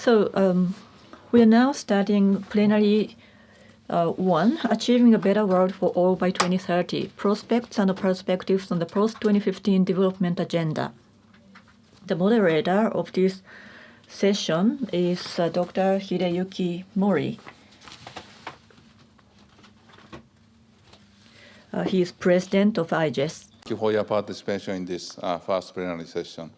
We are now studying plenary 1, Achieving a Better World for All by 2030, Prospects and Perspectives on the Post-2015 Development Agenda. The moderator of this session is Dr. Hideyuki Mori. He is president of IGES. Thank you for your participation in this first plenary session.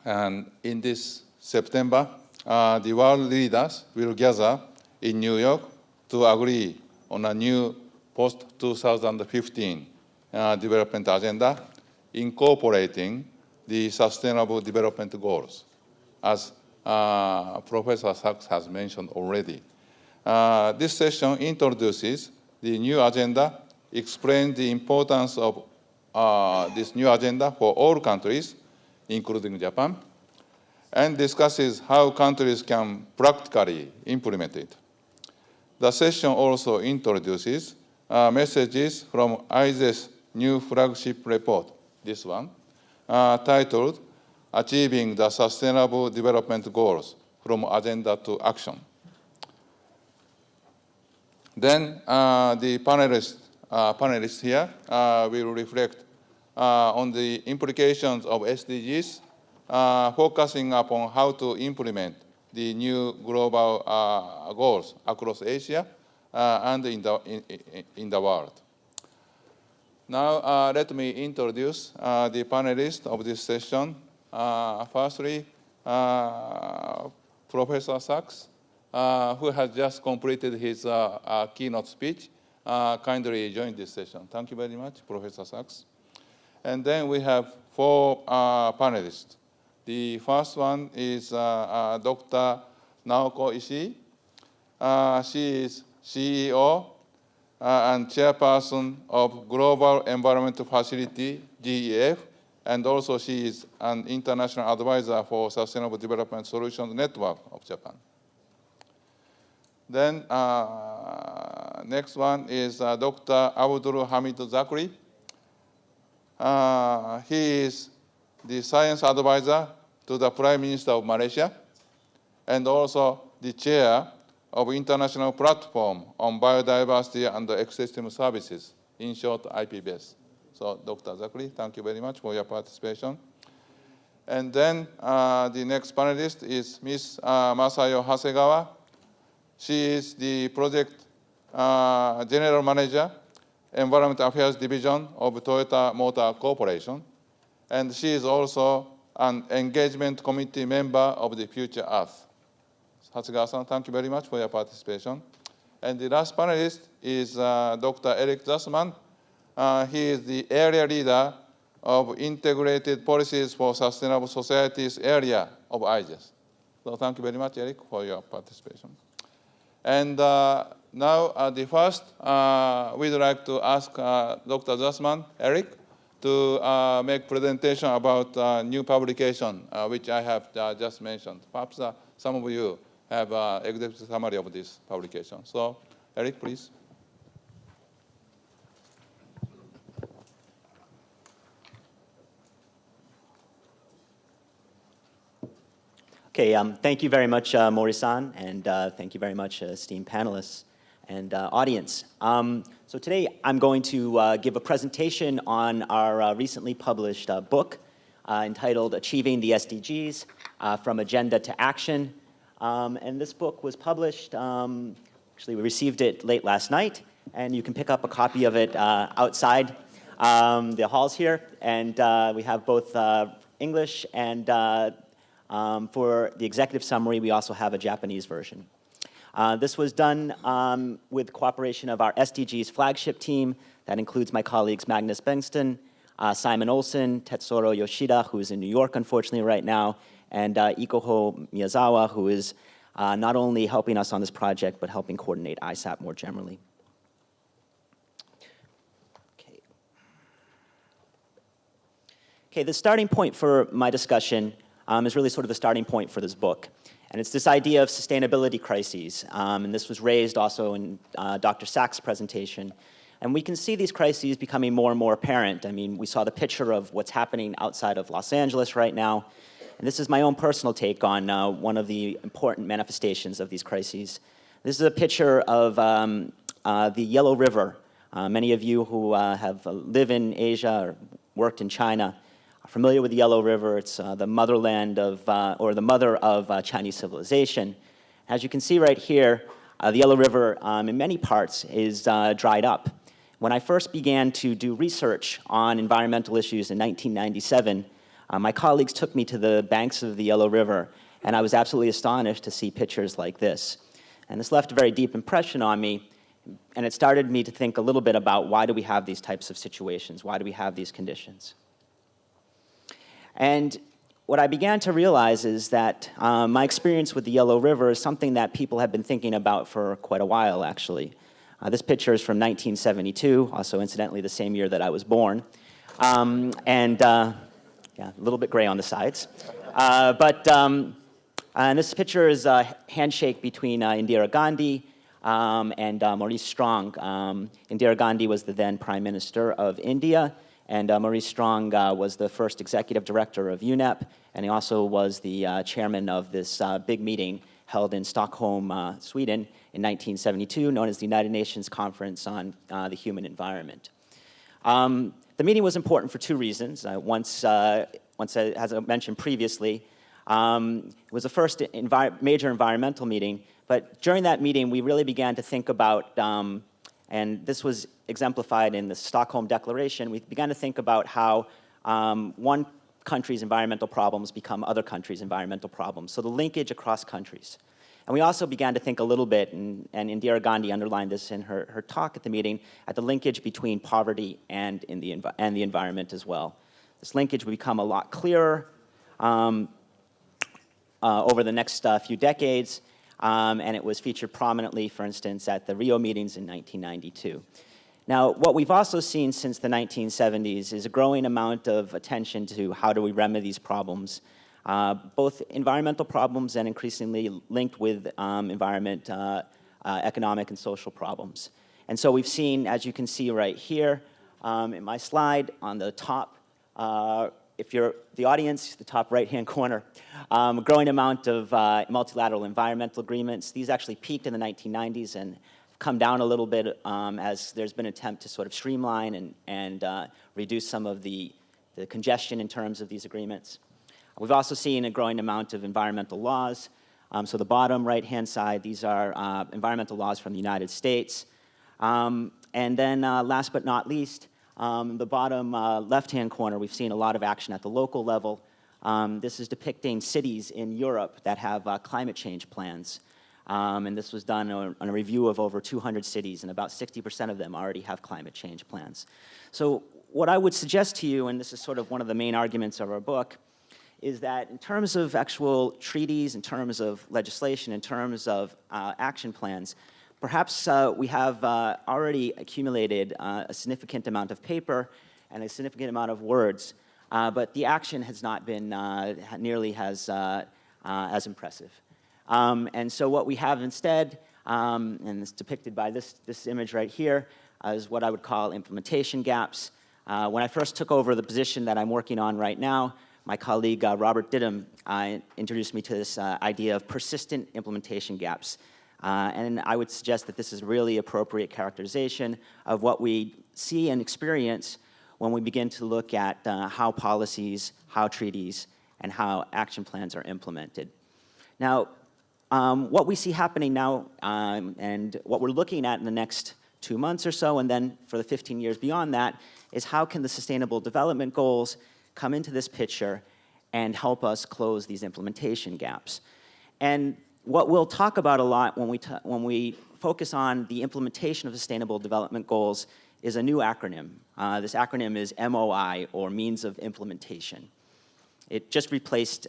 And in this September, the world leaders will gather in New York to agree on a new post-2015 development agenda, incorporating the Sustainable Development Goals, as Professor Sachs has mentioned already. This session introduces the new agenda, explains the importance of this new agenda for all countries, including Japan, and discusses how countries can practically implement it. The session also introduces messages from ISAP's new flagship report, this one, titled Achieving the Sustainable Development Goals from Agenda to Action. Then the panelists here will reflect on the implications of SDGs, focusing upon how to implement the new global goals across Asia and in the world. Now, let me introduce the panelists of this session. Firstly, Professor Sachs, who has just completed his keynote speech, kindly joined this session. Thank you very much, Professor Sachs. And then we have 4 panelists. The first one is Dr. Naoko Ishii. She is CEO and chairperson of Global Environment Facility, GEF, and also she is an international advisor for Sustainable Development Solutions Network of Japan. Then next one is Dr. Abdul Hamid Zakri. He is the science advisor to the Prime Minister of Malaysia and also the chair of International Platform on Biodiversity and Ecosystem Services, in short, IPBES. So, Dr. Zakri, thank you very much for your participation. And then the next panelist is Ms. Masayo Hasegawa. She is the project general manager, Environment Affairs Division of Toyota Motor Corporation. And she is also an engagement committee member of the Future Earth. Hasegawa-san, thank you very much for your participation. And the last panelist is Dr. Eric Zussman. He is the area leader of Integrated Policies for Sustainable Societies area of IGES. So thank you very much, Eric, for your participation. And now, the first, we'd like to ask Dr. Zussman, Eric, to make presentation about new publication, which I have just mentioned. Perhaps some of you have executive summary of this publication. So, Eric, please. Okay, thank you very much, Mori-san, and thank you very much, esteemed panelists and audience. So today I'm going to give a presentation on our recently published book entitled Achieving the SDGs, From Agenda to Action. And this book was published, actually we received it late last night, and you can pick up a copy of it outside the halls here. And we have both English and for the executive summary, we also have a Japanese version. This was done with cooperation of our SDGs flagship team. That includes my colleagues Magnus Bengston, Simon Olsen, Tetsuro Yoshida, who is in New York, unfortunately, right now, and Ikoho Miyazawa, who is not only helping us on this project, but helping coordinate ISAP more generally. Okay, the starting point for my discussion is really sort of the starting point for this book. And it's this idea of sustainability crises. And this was raised also in Dr. Sachs' presentation. And we can see these crises becoming more and more apparent. I mean, we saw the picture of what's happening outside of Los Angeles right now. And this is my own personal take on one of the important manifestations of these crises. This is a picture of the Yellow River. Many of you who have lived in Asia or worked in China are familiar with the Yellow River. It's the motherland of, or the mother of Chinese civilization. As you can see right here, the Yellow River in many parts is dried up. When I first began to do research on environmental issues in 1997, my colleagues took me to the banks of the Yellow River, and I was absolutely astonished to see pictures like this. And this left a very deep impression on me, and it started me to think a little bit about why do we have these types of situations? Why do we have these conditions? And what I began to realize is that my experience with the Yellow River is something that people have been thinking about for quite a while, actually. This picture is from 1972, also incidentally the same year that I was born. Yeah, a little bit gray on the sides. And this picture is a handshake between Indira Gandhi and Maurice Strong. Indira Gandhi was the then Prime Minister of India, and Maurice Strong was the first executive director of UNEP, and he also was the chairman of this big meeting held in Stockholm, Sweden in 1972, known as the United Nations Conference on the Human Environment. The meeting was important for two reasons. Once, as I mentioned previously, it was the first major environmental meeting, but during that meeting, we really began to think about, and this was exemplified in the Stockholm Declaration, we began to think about how one country's environmental problems become other countries' environmental problems, so the linkage across countries. And we also began to think a little bit, and Indira Gandhi underlined this in her talk at the meeting, at the linkage between poverty and the environment as well. This linkage would become a lot clearer over the next few decades, and it was featured prominently, for instance, at the Rio meetings in 1992. Now, what we've also seen since the 1970s is a growing amount of attention to how do we remedy these problems, both environmental problems and increasingly linked with economic and social problems. And so we've seen, as you can see right here in my slide on the top, if you're the audience, the top right-hand corner, a growing amount of multilateral environmental agreements. These actually peaked in the 1990s and come down a little bit as there's been an attempt to sort of streamline and reduce some of the congestion in terms of these agreements. We've also seen a growing amount of environmental laws. So the bottom right-hand side, these are environmental laws from the United States. And then last but not least, the bottom left-hand corner, we've seen a lot of action at the local level. This is depicting cities in Europe that have climate change plans. And this was done on a review of over 200 cities, and about 60% of them already have climate change plans. So what I would suggest to you, and this is sort of one of the main arguments of our book, is that in terms of actual treaties, in terms of legislation, in terms of action plans, perhaps we have already accumulated a significant amount of paper and a significant amount of words, but the action has not been nearly as impressive. And so what we have instead, and it's depicted by this image right here, is what I would call implementation gaps. When I first took over the position that I'm working on right now, my colleague Robert Didham introduced me to this idea of persistent implementation gaps. And I would suggest that this is really appropriate characterization of what we see and experience when we begin to look at how policies, how treaties, and how action plans are implemented. Now, what we see happening now and what we're looking at in the next 2 months or so, and then for the 15 years beyond that, is how can the Sustainable Development Goals come into this picture and help us close these implementation gaps. And what we'll talk about a lot when we focus on the implementation of Sustainable Development Goals is a new acronym. This acronym is MOI, or Means of Implementation. It just replaced,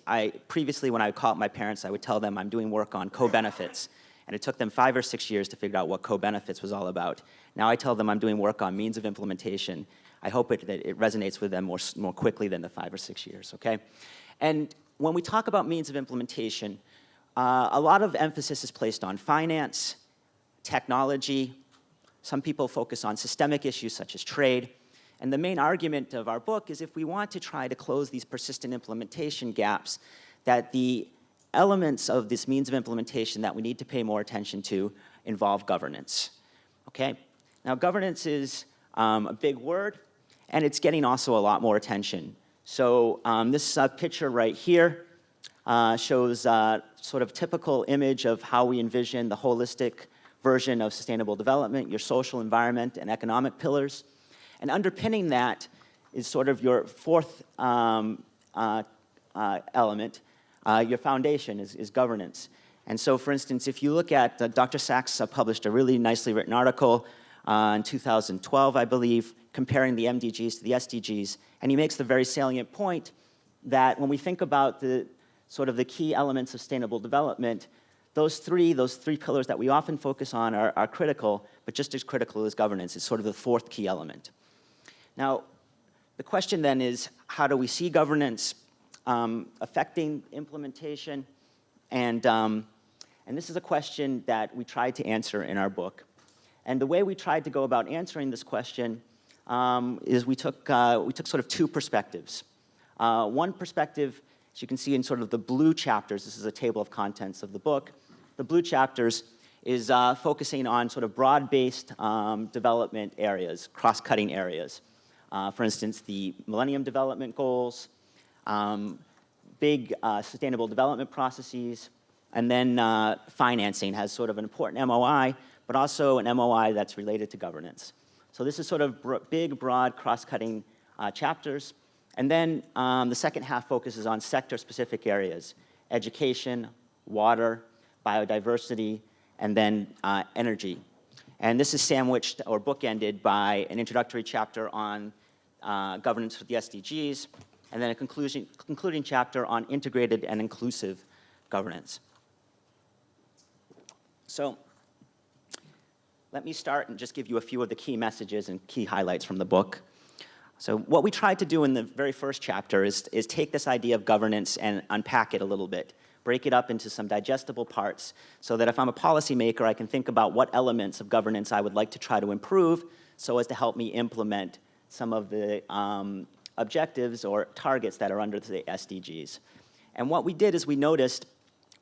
previously when I would call up my parents, I would tell them I'm doing work on co-benefits. And it took them 5 or 6 years to figure out what co-benefits was all about. Now I tell them I'm doing work on means of implementation. I hope that it resonates with them more quickly than the 5 or 6 years, okay? And when we talk about means of implementation, a lot of emphasis is placed on finance, technology. Some people focus on systemic issues such as trade. And the main argument of our book is if we want to try to close these persistent implementation gaps, that the elements of this means of implementation that we need to pay more attention to involve governance. Okay? Now, governance is a big word, and it's getting also a lot more attention. So this picture right here shows sort of typical image of how we envision the holistic version of sustainable development, your social, environment, and economic pillars. And underpinning that is sort of your fourth element, your foundation is governance. And so, for instance, if you look at, Dr. Sachs published a really nicely written article in 2012, I believe, comparing the MDGs to the SDGs, and he makes the very salient point that when we think about the sort of the key elements of sustainable development, those three pillars that we often focus on are critical, but just as critical as governance. It's sort of the fourth key element. Now, the question then is, how do we see governance affecting implementation? And this is a question that we tried to answer in our book. And the way we tried to go about answering this question is we took sort of two perspectives. One perspective, as you can see in sort of the blue chapters, this is a table of contents of the book. The blue chapters is focusing on sort of broad-based development areas, cross-cutting areas. For instance, the Millennium Development Goals, big sustainable development processes, and then financing has sort of an important MOI, but also an MOI that's related to governance. So this is sort of big, broad, cross-cutting chapters. And then the second half focuses on sector-specific areas: education, water, biodiversity, and then energy. And this is sandwiched or bookended by an introductory chapter on governance for the SDGs, and then a concluding chapter on integrated and inclusive governance. So let me start and just give you a few of the key messages and key highlights from the book. So what we tried to do in the very first chapter is take this idea of governance and unpack it a little bit, break it up into some digestible parts, so that if I'm a policymaker, I can think about what elements of governance I would like to try to improve so as to help me implement some of the objectives or targets that are under the SDGs. And what we did is we noticed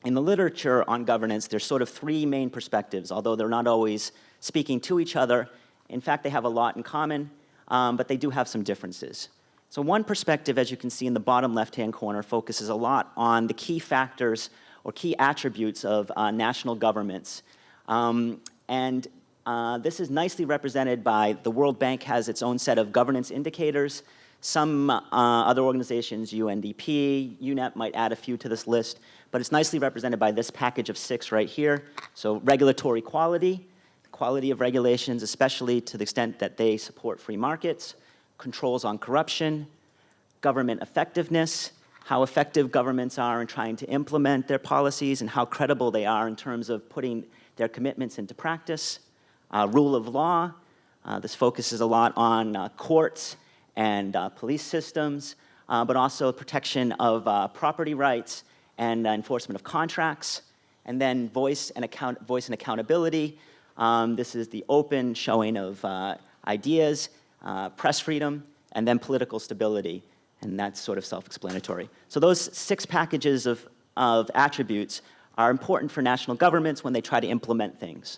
in the literature on governance, there's sort of three main perspectives, although they're not always speaking to each other. In fact, they have a lot in common, but they do have some differences. So one perspective, as you can see in the bottom left-hand corner, focuses a lot on the key factors or key attributes of national governments. This is nicely represented by the World Bank has its own set of governance indicators. Some other organizations, UNDP, UNEP, might add a few to this list, but it's nicely represented by this package of 6 right here. So regulatory quality of regulations, especially to the extent that they support free markets, controls on corruption, government effectiveness, how effective governments are in trying to implement their policies and how credible they are in terms of putting their commitments into practice, rule of law. This focuses a lot on courts and police systems, but also protection of property rights and enforcement of contracts, and then voice and accountability. This is the open showing of ideas, press freedom, and then political stability, and that's sort of self-explanatory. So those 6 packages of attributes are important for national governments when they try to implement things.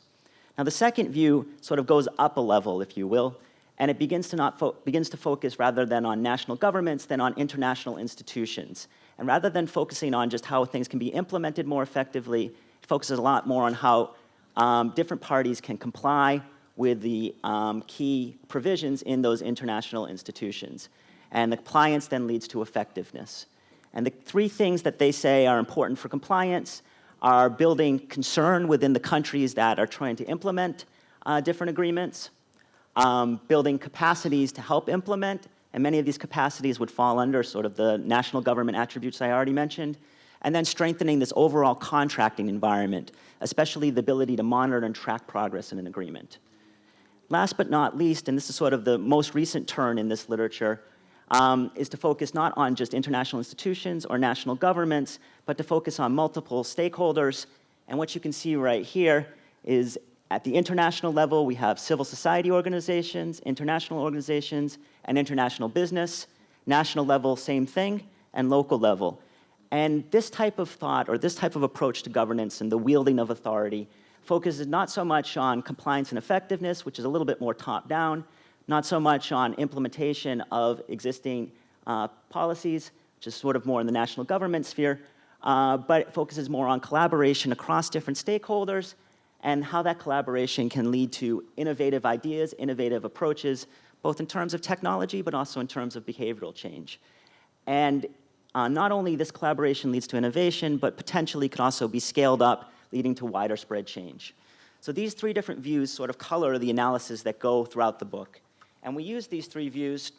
Now the second view sort of goes up a level, if you will, and it begins to focus rather than on national governments than on international institutions. And rather than focusing on just how things can be implemented more effectively, it focuses a lot more on how different parties can comply with the key provisions in those international institutions. And the compliance then leads to effectiveness. And the 3 things that they say are important for compliance are building concern within the countries that are trying to implement different agreements, building capacities to help implement, and many of these capacities would fall under sort of the national government attributes I already mentioned, and then strengthening this overall contracting environment, especially the ability to monitor and track progress in an agreement. Last but not least, and this is sort of the most recent turn in this literature, is to focus not on just international institutions or national governments, but to focus on multiple stakeholders. And what you can see right here is at the international level, we have civil society organizations, international organizations, and international business. National level, same thing, and local level. And this type of thought, or this type of approach to governance and the wielding of authority, focuses not so much on compliance and effectiveness, which is a little bit more top-down, not so much on implementation of existing policies, which is sort of more in the national government sphere, but it focuses more on collaboration across different stakeholders and how that collaboration can lead to innovative ideas, innovative approaches, both in terms of technology, but also in terms of behavioral change. And not only this collaboration leads to innovation, but potentially could also be scaled up, leading to wider spread change. So these three different views sort of color the analysis that go throughout the book. And we use these three views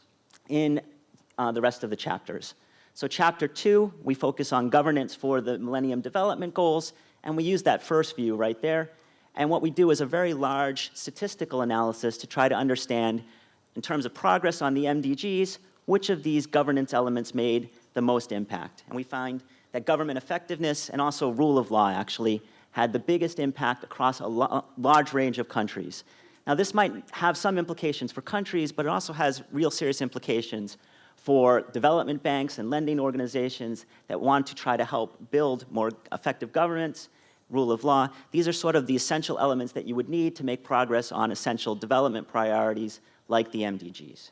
in the rest of the chapters. So chapter 2, we focus on governance for the Millennium Development Goals, and we use that first view right there. And what we do is a very large statistical analysis to try to understand, in terms of progress on the MDGs, which of these governance elements made the most impact. And we find that government effectiveness and also rule of law actually had the biggest impact across a large range of countries. Now, this might have some implications for countries, but it also has real serious implications for development banks and lending organizations that want to try to help build more effective governments, rule of law. These are sort of the essential elements that you would need to make progress on essential development priorities like the MDGs.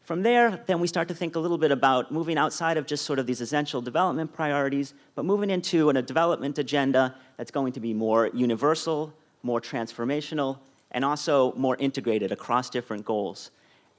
From there, then we start to think a little bit about moving outside of just sort of these essential development priorities, but moving into a development agenda that's going to be more universal, more transformational, and also more integrated across different goals.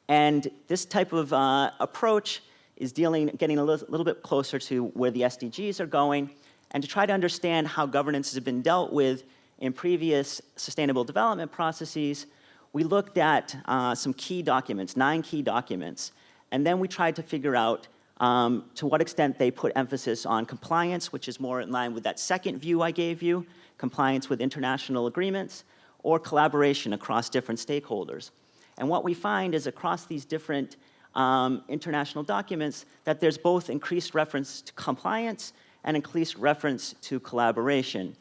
And this type of approach is getting a little bit closer to where the SDGs are going, and to try to understand how governance has been dealt with in previous sustainable development processes. We looked at some key documents, 9 key documents, and then we tried to figure out to what extent they put emphasis on compliance, which is more in line with that second view I gave you, compliance with international agreements, or collaboration across different stakeholders. And what we find is across these different international documents that there's both increased reference to compliance and increased reference to collaboration.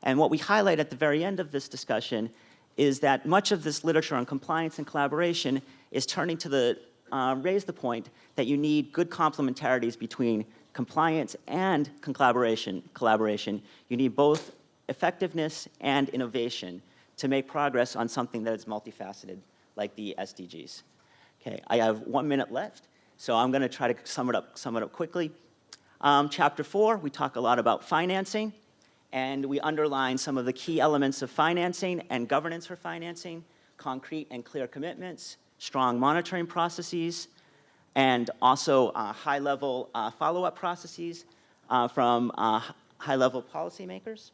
And what we highlight at the very end of this discussion is that much of this literature on compliance and collaboration is turning to raise the point that you need good complementarities between compliance and collaboration. You need both effectiveness and innovation to make progress on something that is multifaceted, like the SDGs. Okay, I have 1 minute left, so I'm gonna try to sum it up quickly. Chapter 4, we talk a lot about financing, and we underline some of the key elements of financing and governance for financing, concrete and clear commitments, strong monitoring processes, and also high-level follow-up processes from high-level policymakers.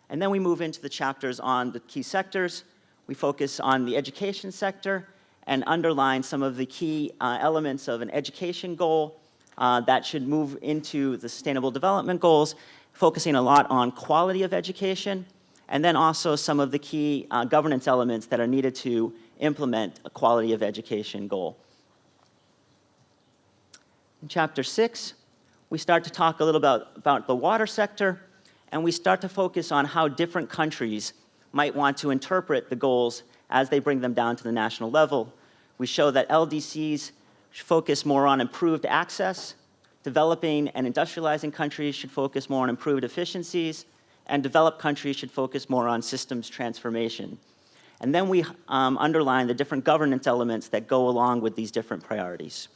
And then we move into the chapters on the key sectors. We focus on the education sector and underline some of the key elements of an education goal that should move into the Sustainable Development Goals, focusing a lot on quality of education, and then also some of the key governance elements that are needed to implement a quality of education goal. In chapter 6, we start to talk a little about the water sector, and we start to focus on how different countries might want to interpret the goals as they bring them down to the national level. We show that LDCs should focus more on improved access, developing and industrializing countries should focus more on improved efficiencies, and developed countries should focus more on systems transformation. And then we underline the different governance elements that go along with these different priorities.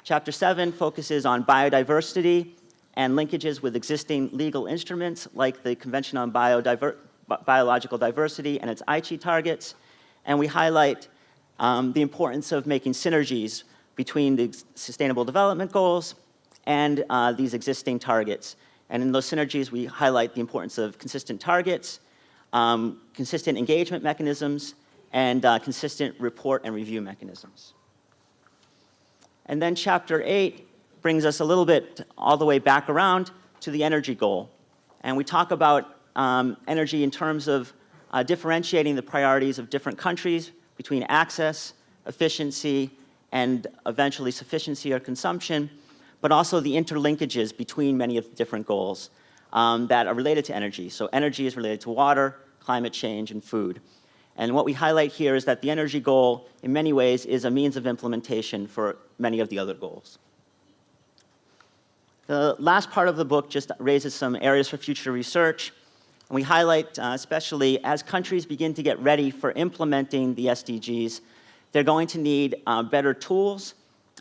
Chapter 7 focuses on biodiversity and linkages with existing legal instruments like the Convention on Biological Diversity and its Aichi targets. And we highlight the importance of making synergies between the Sustainable Development Goals and these existing targets. And in those synergies, we highlight the importance of consistent targets, consistent engagement mechanisms, and consistent report and review mechanisms. And then chapter 8 brings us a little bit all the way back around to the energy goal. And we talk about energy in terms of differentiating the priorities of different countries between access, efficiency, and eventually sufficiency or consumption, but also the interlinkages between many of the different goals that are related to energy. So energy is related to water, climate change, and food. And what we highlight here is that the energy goal, in many ways, is a means of implementation for many of the other goals. The last part of the book just raises some areas for future research. And we highlight, especially as countries begin to get ready for implementing the SDGs, they're going to need better tools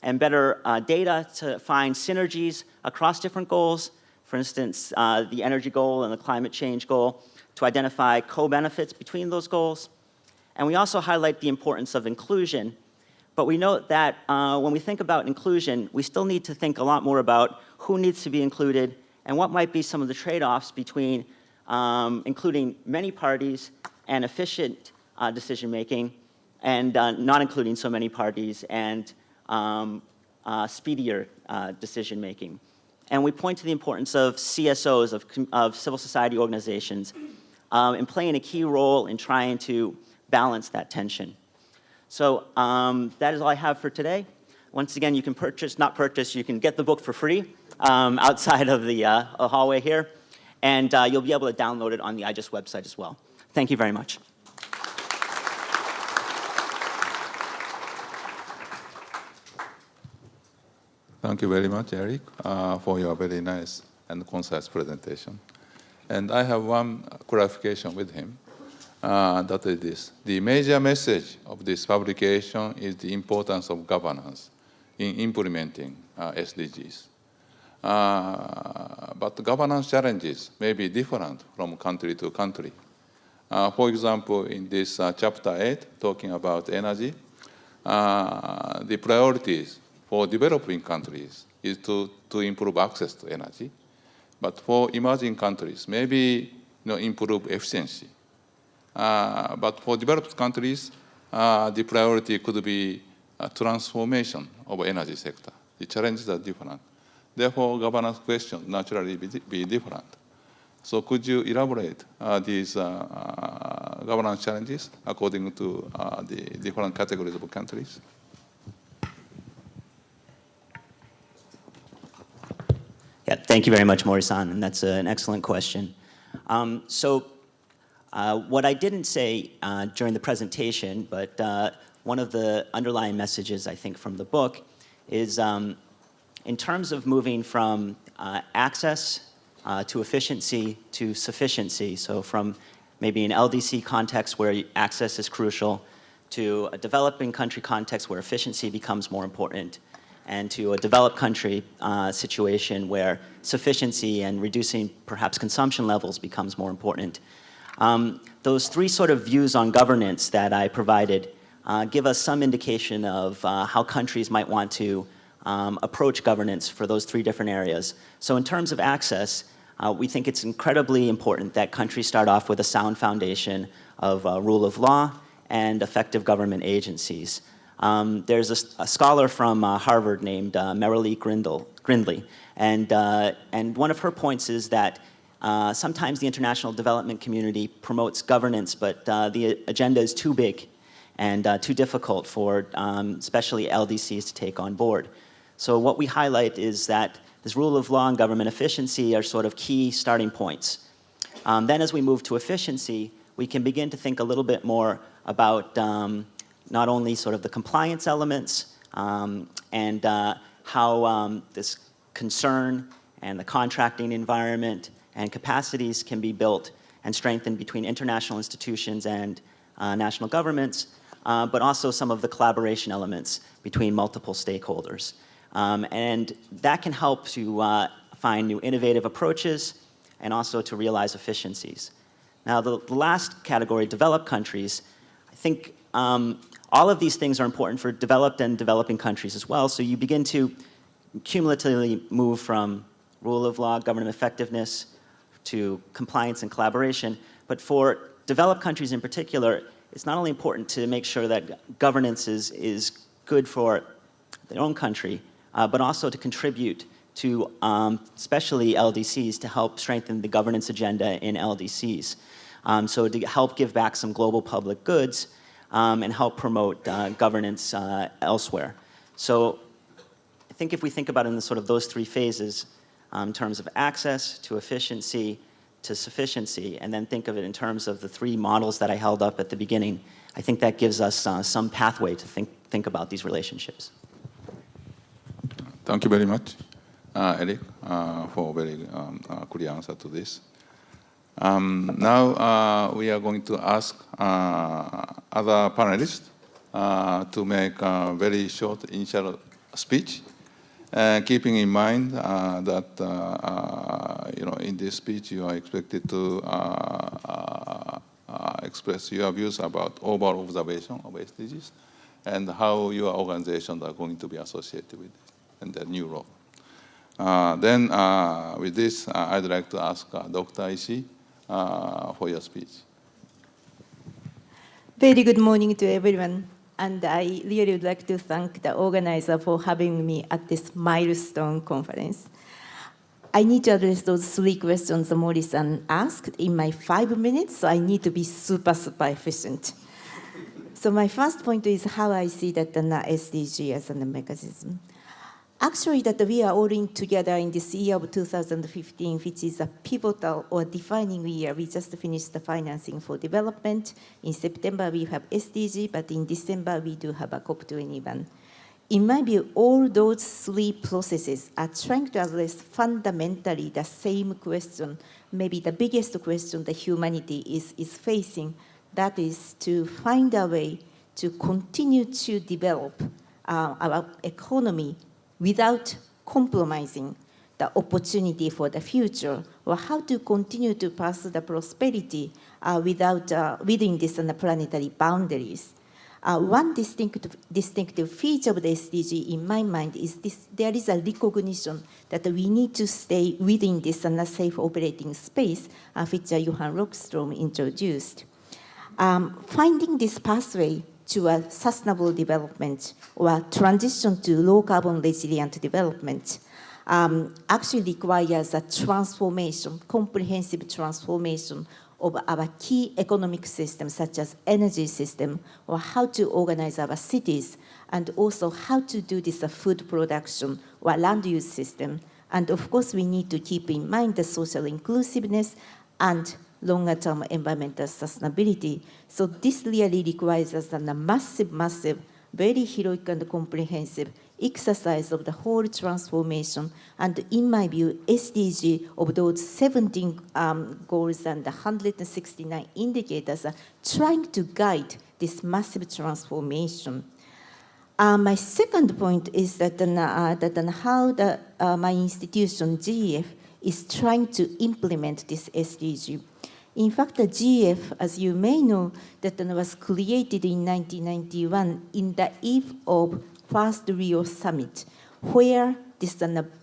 and better data to find synergies across different goals. For instance, the energy goal and the climate change goal, to identify co-benefits between those goals. And we also highlight the importance of inclusion. But we note that when we think about inclusion, we still need to think a lot more about who needs to be included and what might be some of the trade-offs between including many parties and efficient decision-making, and not including so many parties and speedier decision-making. And we point to the importance of CSOs, of civil society organizations, in playing a key role in trying to balance that tension. So that is all I have for today. Once again, you can you can get the book for free outside of the hallway here. And you'll be able to download it on the IGES website as well. Thank you very much. Thank you very much, Eric, for your very nice and concise presentation. And I have one clarification with him. That is this. The major message of this publication is the importance of governance in implementing SDGs. But the governance challenges may be different from country to country. For example, in this chapter 8, talking about energy, the priorities for developing countries is to improve access to energy. But for emerging countries, maybe improve efficiency. But for developed countries, the priority could be transformation of energy sector. The challenges are different. Therefore, governance questions naturally be different. So could you elaborate these governance challenges according to the different categories of countries? Yeah, thank you very much, Mori-san, and that's an excellent question. What I didn't say during the presentation, but one of the underlying messages, I think, from the book is in terms of moving from access to efficiency to sufficiency, so from maybe an LDC context where access is crucial to a developing country context where efficiency becomes more important, and to a developed country situation where sufficiency and reducing perhaps consumption levels becomes more important. Those three sort of views on governance that I provided give us some indication of how countries might want to approach governance for those three different areas. So in terms of access, we think it's incredibly important that countries start off with a sound foundation of rule of law and effective government agencies. There's a scholar from Harvard named Marilee Grindley, and one of her points is that sometimes the international development community promotes governance, but the agenda is too big and too difficult for especially LDCs to take on board. So what we highlight is that this rule of law and government efficiency are sort of key starting points. Then as we move to efficiency, we can begin to think a little bit more about not only sort of the compliance elements and how this concern and the contracting environment and capacities can be built and strengthened between international institutions and national governments, but also some of the collaboration elements between multiple stakeholders. And that can help to find new innovative approaches and also to realize efficiencies. Now, the last category, developed countries, I think all of these things are important for developed and developing countries as well. So you begin to cumulatively move from rule of law, government effectiveness, to compliance and collaboration. But for developed countries in particular, it's not only important to make sure that governance is good for their own country, but also to contribute to especially LDCs to help strengthen the governance agenda in LDCs. So to help give back some global public goods and help promote governance elsewhere. So I think if we think about it in the sort of those three phases, in terms of access to efficiency to sufficiency, and then think of it in terms of the three models that I held up at the beginning, I think that gives us some pathway to think about these relationships. Thank you very much, Eric, for a very clear answer to this. Now we are going to ask other panelists to make a very short initial speech, keeping in mind that in this speech you are expected to express your views about overall observation of SDGs and how your organizations are going to be associated with it and their new role. Then with this, I'd like to ask Dr. Ishii for your speech. Very good morning to everyone. And I really would like to thank the organizer for having me at this milestone conference. I need to address those three questions Mori-san asked in my 5 minutes, so I need to be super efficient. So my first point is how I see that the SDG as a mechanism. Actually, that we are all in together in this year of 2015, which is a pivotal or defining year. We just finished the financing for development. In September, we have SDG, but in December, we do have a COP21. In my view, all those three processes are trying to address fundamentally the same question, maybe the biggest question that humanity is facing, that is to find a way to continue to develop our economy without compromising the opportunity for the future, or how to continue to pursue the prosperity within these planetary boundaries. One distinctive feature of the SDG in my mind is there is a recognition that we need to stay within this safe operating space, which Johan Rockström introduced. Finding this pathway to a sustainable development or transition to low carbon resilient development actually requires a transformation, comprehensive transformation of our key economic systems such as energy system, or how to organize our cities, and also how to do this food production or land use system. And of course, we need to keep in mind the social inclusiveness and longer-term environmental sustainability. So this really requires us a massive, very heroic and comprehensive exercise of the whole transformation. And in my view, SDG of those 17 goals and 169 indicators are trying to guide this massive transformation. My second point is that how my institution, GF, is trying to implement this SDG. In fact, the GF, as you may know, that was created in 1991 in the eve of first Rio summit, where this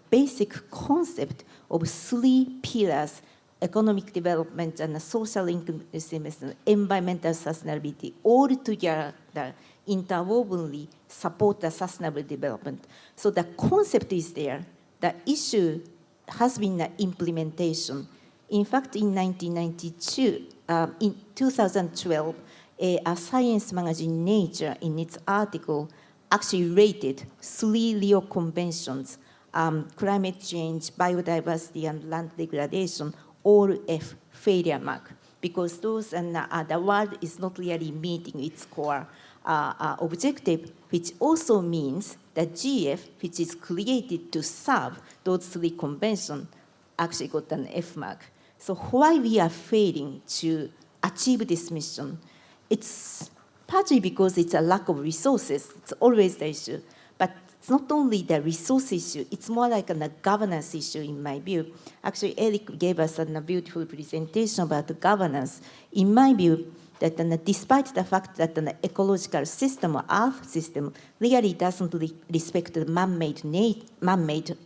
basic concept of three pillars, economic development and social inclusiveness and environmental sustainability, all together interwovenly support the sustainable development. So the concept is there. The issue has been the implementation. In fact, in 1992, in 2012, a science magazine, Nature, in its article, actually rated three Rio conventions, climate change, biodiversity, and land degradation, all F failure mark, because those and the world is not really meeting its core objective, which also means that GF, which is created to serve those three conventions, actually got an F mark. So why we are failing to achieve this mission? It's partly because it's a lack of resources. It's always the issue. But it's not only the resource issue, it's more like a governance issue in my view. Actually, Eric gave us a beautiful presentation about the governance. In my view, that despite the fact that the ecological system or Earth system really doesn't respect the man-made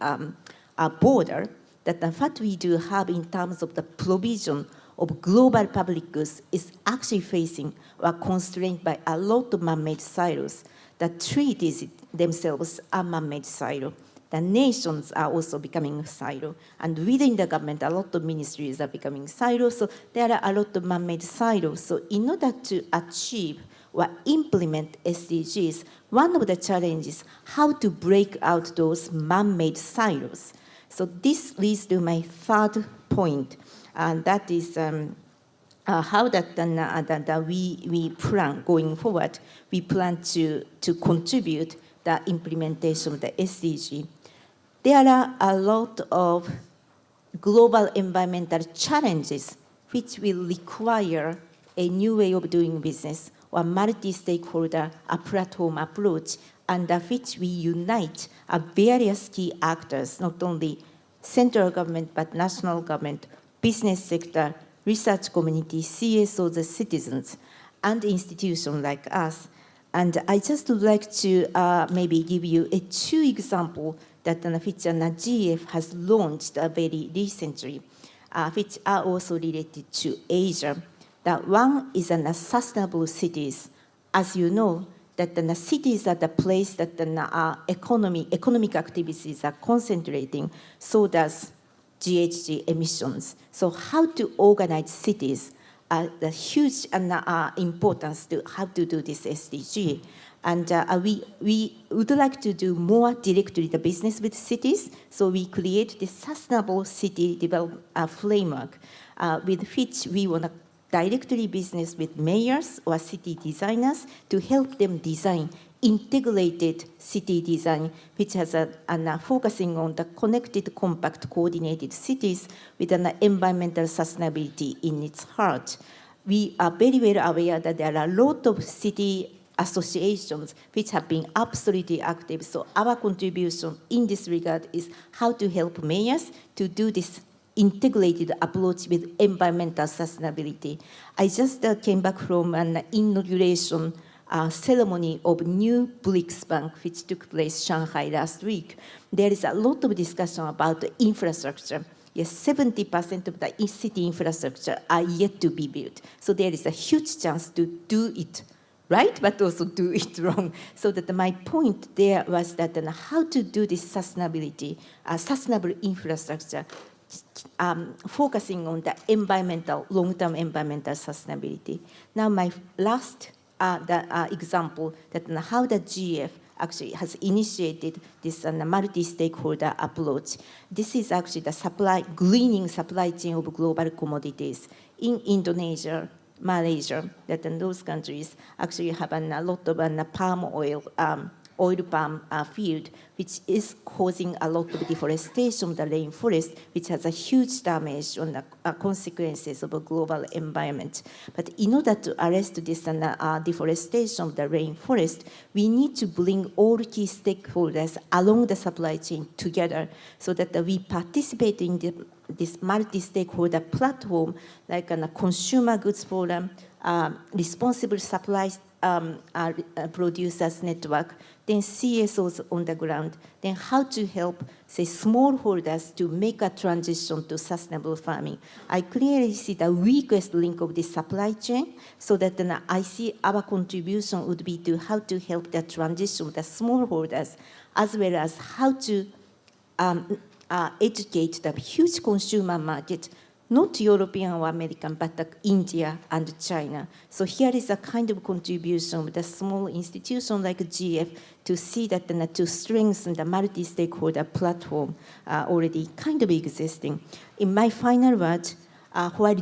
border, that what we do have in terms of the provision of global public goods is actually facing or constrained by a lot of man-made silos. The treaties themselves are man-made silos. The nations are also becoming silos. And within the government, a lot of ministries are becoming silos. So there are a lot of man-made silos. So in order to achieve or implement SDGs, one of the challenges is how to break out those man-made silos. So this leads to my third point. And that is how that we plan going forward. We plan to contribute the implementation of the SDG. There are a lot of global environmental challenges which will require a new way of doing business or multi-stakeholder platform approach, under which we unite various key actors, not only central government but national government, business sector, research community, CSO, the citizens, and institutions like us. And I just would like to maybe give you two examples that which GF has launched very recently, which are also related to Asia. That one is sustainable cities. As you know, that the cities are the place that the economic activities are concentrating, so does GHG emissions. So how to organize cities, the huge importance to how to do this SDG. And we would like to do more directly the business with cities, so we create this sustainable city development framework with which we want to directly business with mayors or city designers to help them design integrated city design, which has focusing on the connected, compact, coordinated cities with an environmental sustainability in its heart. We are very well aware that there are a lot of city associations which have been absolutely active. So our contribution in this regard is how to help mayors to do this integrated approach with environmental sustainability. I just came back from an inauguration ceremony of new BRICS Bank, which took place in Shanghai last week. There is a lot of discussion about the infrastructure. Yes, 70% of the city infrastructure are yet to be built. So there is a huge chance to do it right, but also do it wrong. So that my point there was that how to do this sustainability, sustainable infrastructure, focusing on the environmental, long-term environmental sustainability. Now my last example that how the GF actually has initiated this multi-stakeholder approach. This is actually the greening supply chain of global commodities in Indonesia, Malaysia, that in those countries actually have a lot of palm oil, oil palm field, which is causing a lot of deforestation of the rainforest, which has a huge damage on the consequences of a global environment. But in order to arrest this deforestation of the rainforest, we need to bring all key stakeholders along the supply chain together so that we participate in this multi-stakeholder platform, like a consumer goods forum, responsible supply producers network, then CSOs on the ground, then how to help, say, smallholders to make a transition to sustainable farming. I clearly see the weakest link of the supply chain, so that then I see our contribution would be to how to help the transition of the smallholders, as well as how to educate the huge consumer market, not European or American, but India and China. So here is a kind of contribution with a small institution like GF to see that to strengthen the multi-stakeholder platform already kind of existing. In my final words, while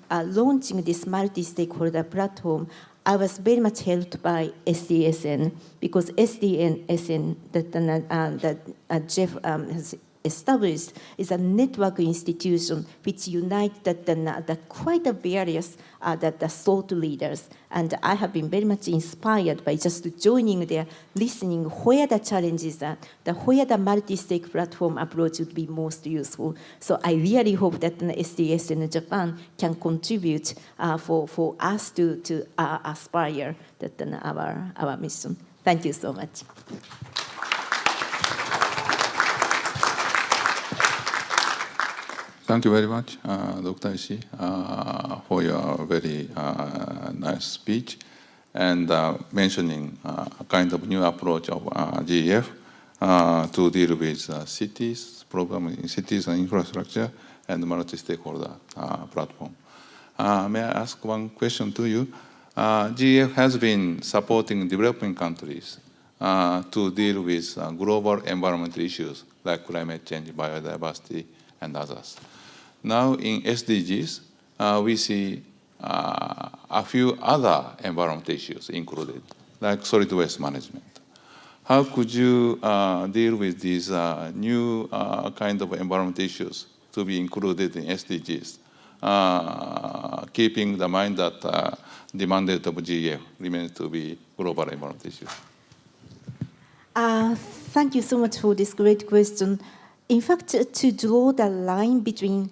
launching this multi-stakeholder platform, I was very much helped by SDSN, because SDSN that Jeff has established is a network institution which unites quite a various thought leaders. And I have been very much inspired by just joining there, listening where the challenges are, where the multi-stake platform approach would be most useful. So I really hope that SDSN in Japan can contribute for us to aspire that our mission. Thank you so much. Thank you very much, Dr. Ishii, for your very nice speech and mentioning a kind of new approach of GEF to deal with cities, program in cities and infrastructure, and multi-stakeholder platform. May I ask one question to you? GEF has been supporting developing countries to deal with global environmental issues like climate change, biodiversity, and others. Now in SDGs, we see a few other environmental issues included, like solid waste management. How could you deal with these new kind of environmental issues to be included in SDGs, keeping the mind that the mandate of GEF remains to be global environmental issues? Thank you so much for this great question. In fact, to draw the line between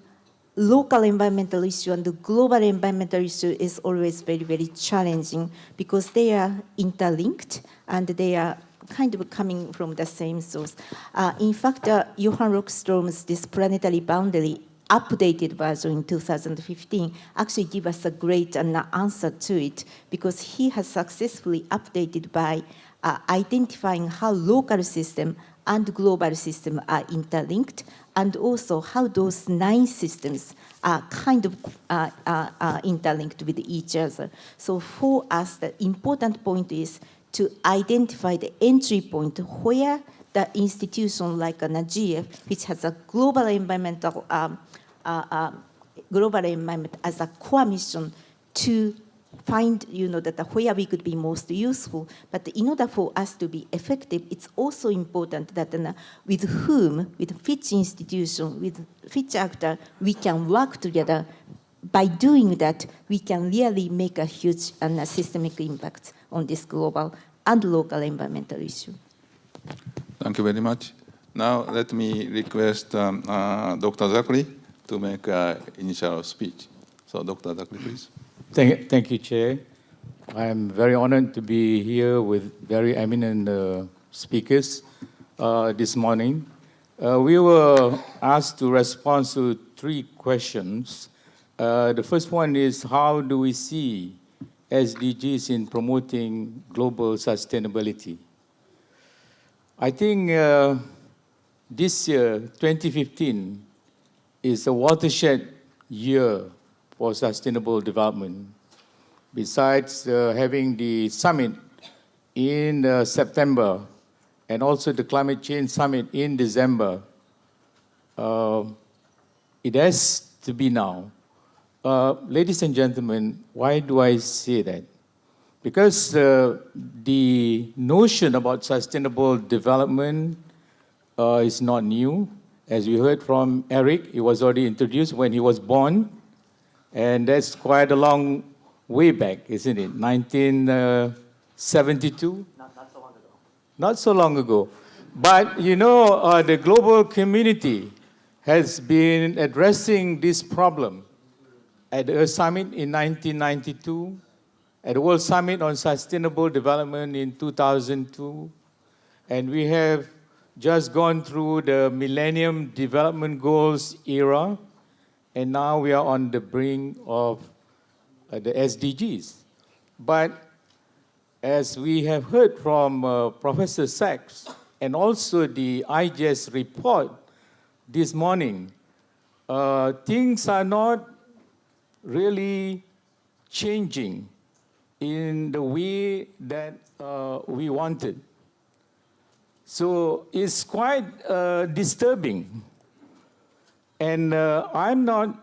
local environmental issue and the global environmental issue is always very, very challenging because they are interlinked and they are kind of coming from the same source. In fact, Johan Rockström's this planetary boundary updated version in 2015 actually give us a great answer to it because he has successfully updated by identifying how local system and global system are interlinked and also how those 9 systems are kind of interlinked with each other. So for us, the important point is to identify the entry point where the institution like a GF, which has a global environment as a core mission to find, that where we could be most useful. But in order for us to be effective, it's also important that with whom, with which institution, with which actor, we can work together. By doing that, we can really make a huge and systemic impact on this global and local environmental issue. Thank you very much. Now let me request Dr. Zachary to make an initial speech. So Dr. Zachary, please. Thank you, Chair. I'm very honored to be here with very eminent speakers this morning. We were asked to respond to 3 questions. The first one is, how do we see SDGs in promoting global sustainability? I think this year, 2015, is a watershed year for sustainable development. Besides having the summit in September and also the climate change summit in December, it has to be now. Ladies and gentlemen, why do I say that? Because the notion about sustainable development is not new. As we heard from Eric, it was already introduced when he was born. And that's quite a long way back, isn't it? 1972? Not so long ago. Not so long ago. But, the global community has been addressing this problem at the Earth Summit in 1992, at the World Summit on Sustainable Development in 2002, and we have just gone through the Millennium Development Goals era, and now we are on the brink of the SDGs. But as we have heard from Professor Sachs and also the IGES report this morning, things are not really changing in the way that we wanted. So it's quite disturbing. And I'm not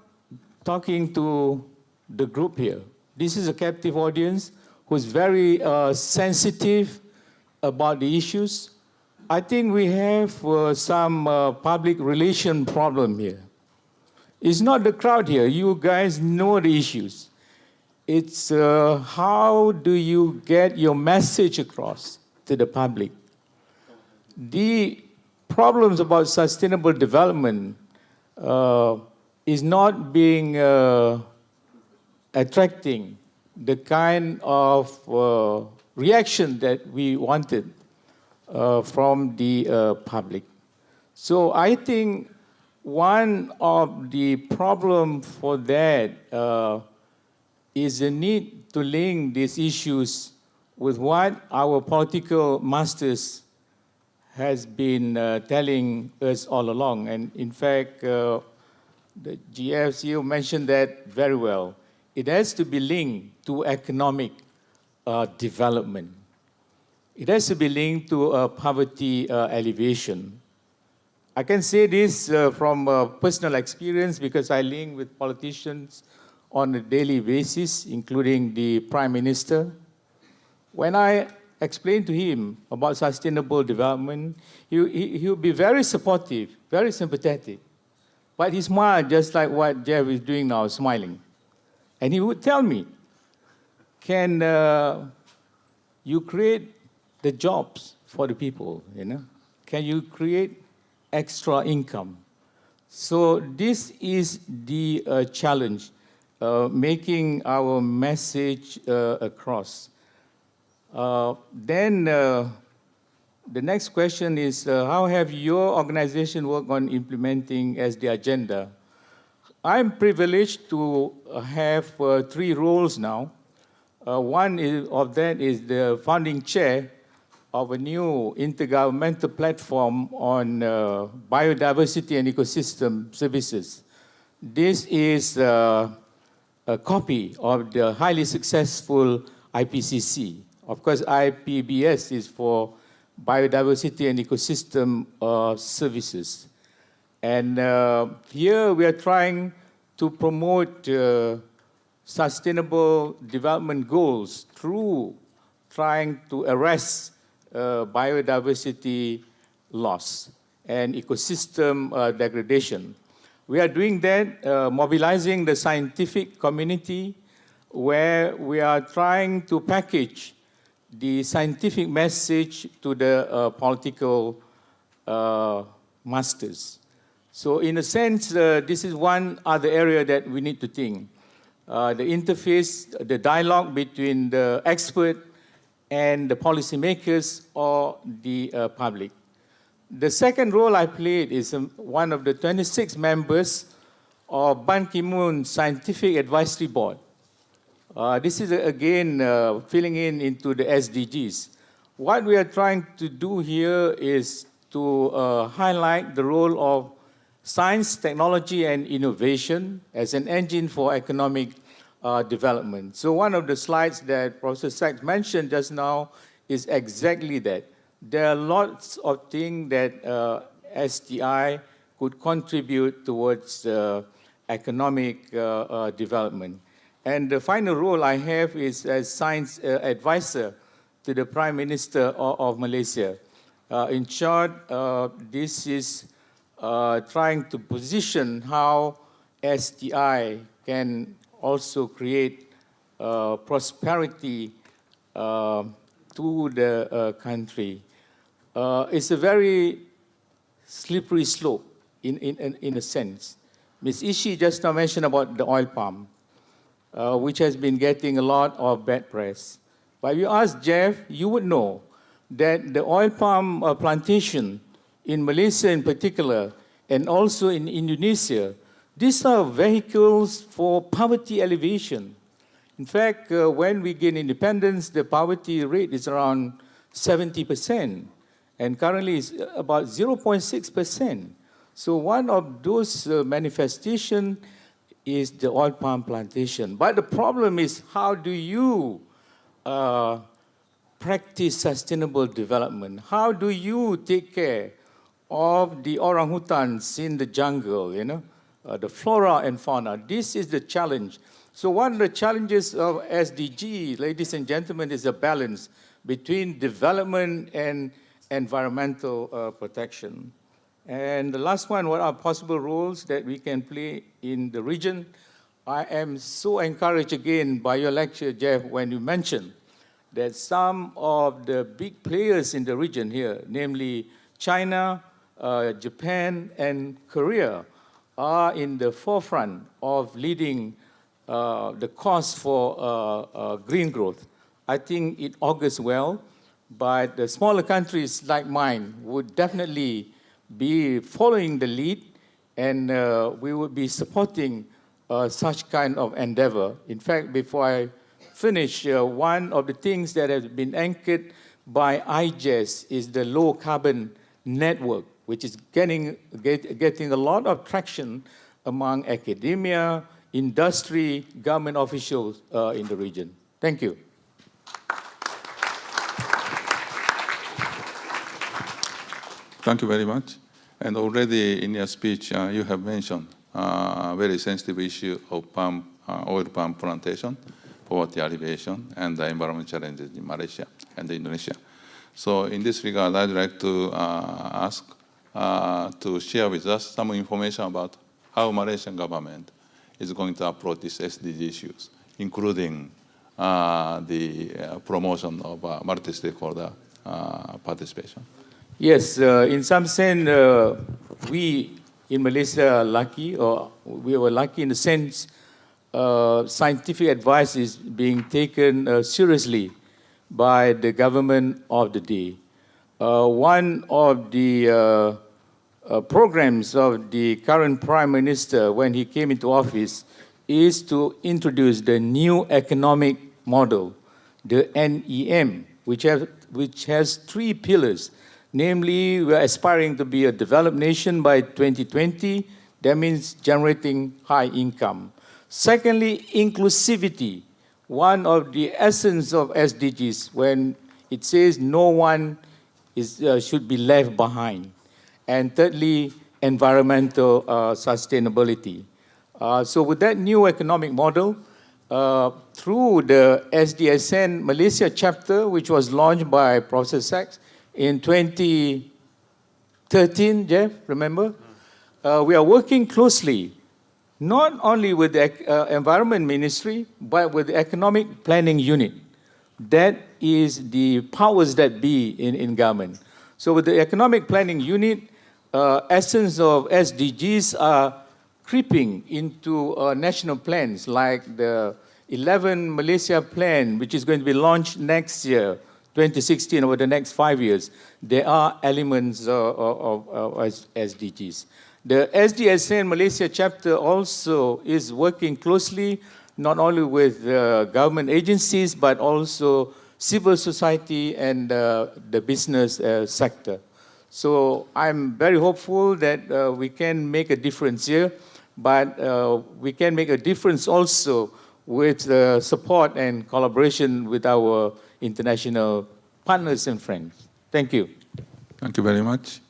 talking to the group here. This is a captive audience who's very sensitive about the issues. I think we have some public relation problem here. It's not the crowd here. You guys know the issues. It's how do you get your message across to the public? The problems about sustainable development is not being attracting the kind of reaction that we wanted from the public. So I think one of the problems for that is the need to link these issues with what our political masters has been telling us all along. And in fact, the GFCU mentioned that very well. It has to be linked to economic development. It has to be linked to poverty alleviation. I can say this from personal experience because I link with politicians on a daily basis, including the Prime Minister. When I explain to him about sustainable development, he'll be very supportive, very sympathetic. But he smiled just like what Jeff is doing now, smiling. And he would tell me, can you create the jobs for the people, you know? Can you create extra income? So this is the challenge, making our message across. Then the next question is, how have your organization worked on implementing SD agenda? I'm privileged to have 3 roles now. One of that is the founding chair of a new intergovernmental platform on biodiversity and ecosystem services. This is a copy of the highly successful IPCC. Of course, IPBS is for biodiversity and ecosystem services. And here we are trying to promote sustainable development goals through trying to arrest biodiversity loss and ecosystem degradation. We are doing that, mobilizing the scientific community, where we are trying to package the scientific message to the political masters. So in a sense, this is one other area that we need to think. The interface, the dialogue between the expert and the policymakers or the public. The second role I played is one of the 26 members of Ban Ki-moon Scientific Advisory Board. This is, again, filling into the SDGs. What we are trying to do here is to highlight the role of science, technology, and innovation as an engine for economic development. So one of the slides that Professor Sachs mentioned just now is exactly that. There are lots of things that STI could contribute towards economic development. And the final role I have is as science advisor to the Prime Minister of Malaysia. In short, this is trying to position how STI can also create prosperity to the country. It's a very slippery slope in a sense. Ms. Ishii just now mentioned about the oil palm, which has been getting a lot of bad press. But if you ask Jeff, you would know that the oil palm plantation in Malaysia in particular, and also in Indonesia, these are vehicles for poverty alleviation. In fact, when we gain independence, the poverty rate is around 70%, and currently it's about 0.6%. So one of those manifestations is the oil palm plantation. But the problem is, how do you practice sustainable development? How do you take care of the orangutans in the jungle, you know, the flora and fauna? This is the challenge. So one of the challenges of SDG, ladies and gentlemen, is a balance between development and environmental protection. And the last one, what are possible roles that we can play in the region? I am so encouraged again by your lecture, Jeff, when you mentioned that some of the big players in the region here, namely China, Japan, and Korea, are in the forefront of leading the cause for green growth. I think it augurs well, but the smaller countries like mine would definitely be following the lead, and we would be supporting such kind of endeavor. In fact, before I finish, one of the things that has been anchored by IGES is the low carbon network, which is getting a lot of traction among academia, industry, government officials in the region. Thank you. Thank you very much. And already in your speech, you have mentioned a very sensitive issue of oil palm plantation, poverty alleviation, and the environment challenges in Malaysia and Indonesia. So in this regard, I'd like to ask to share with us some information about how Malaysian government is going to approach these SDG issues, including the promotion of multi-stakeholder participation. Yes, in some sense, we in Malaysia are lucky, or we were lucky in the sense scientific advice is being taken seriously by the government of the day. One of the programs of the current Prime Minister when he came into office is to introduce the new economic model, the NEM, which has 3 pillars. Namely, we are aspiring to be a developed nation by 2020. That means generating high income. Secondly, inclusivity. One of the essence of SDGs when it says no one should be left behind. And thirdly, environmental sustainability. So with that new economic model, through the SDSN Malaysia chapter, which was launched by Professor Sachs in 2013, Jeff, remember? We are working closely, not only with the Environment Ministry, but with the Economic Planning Unit. That is the powers that be in government. So with the Economic Planning Unit, essence of SDGs are creeping into national plans like the 11 Malaysia plan, which is going to be launched next year, 2016, over the next 5 years. There are elements of SDGs. The SDSN Malaysia chapter also is working closely not only with government agencies, but also civil society and the business sector. So I'm very hopeful that we can make a difference here, but we can make a difference also with support and collaboration with our international partners and friends. Thank you. Thank you very much.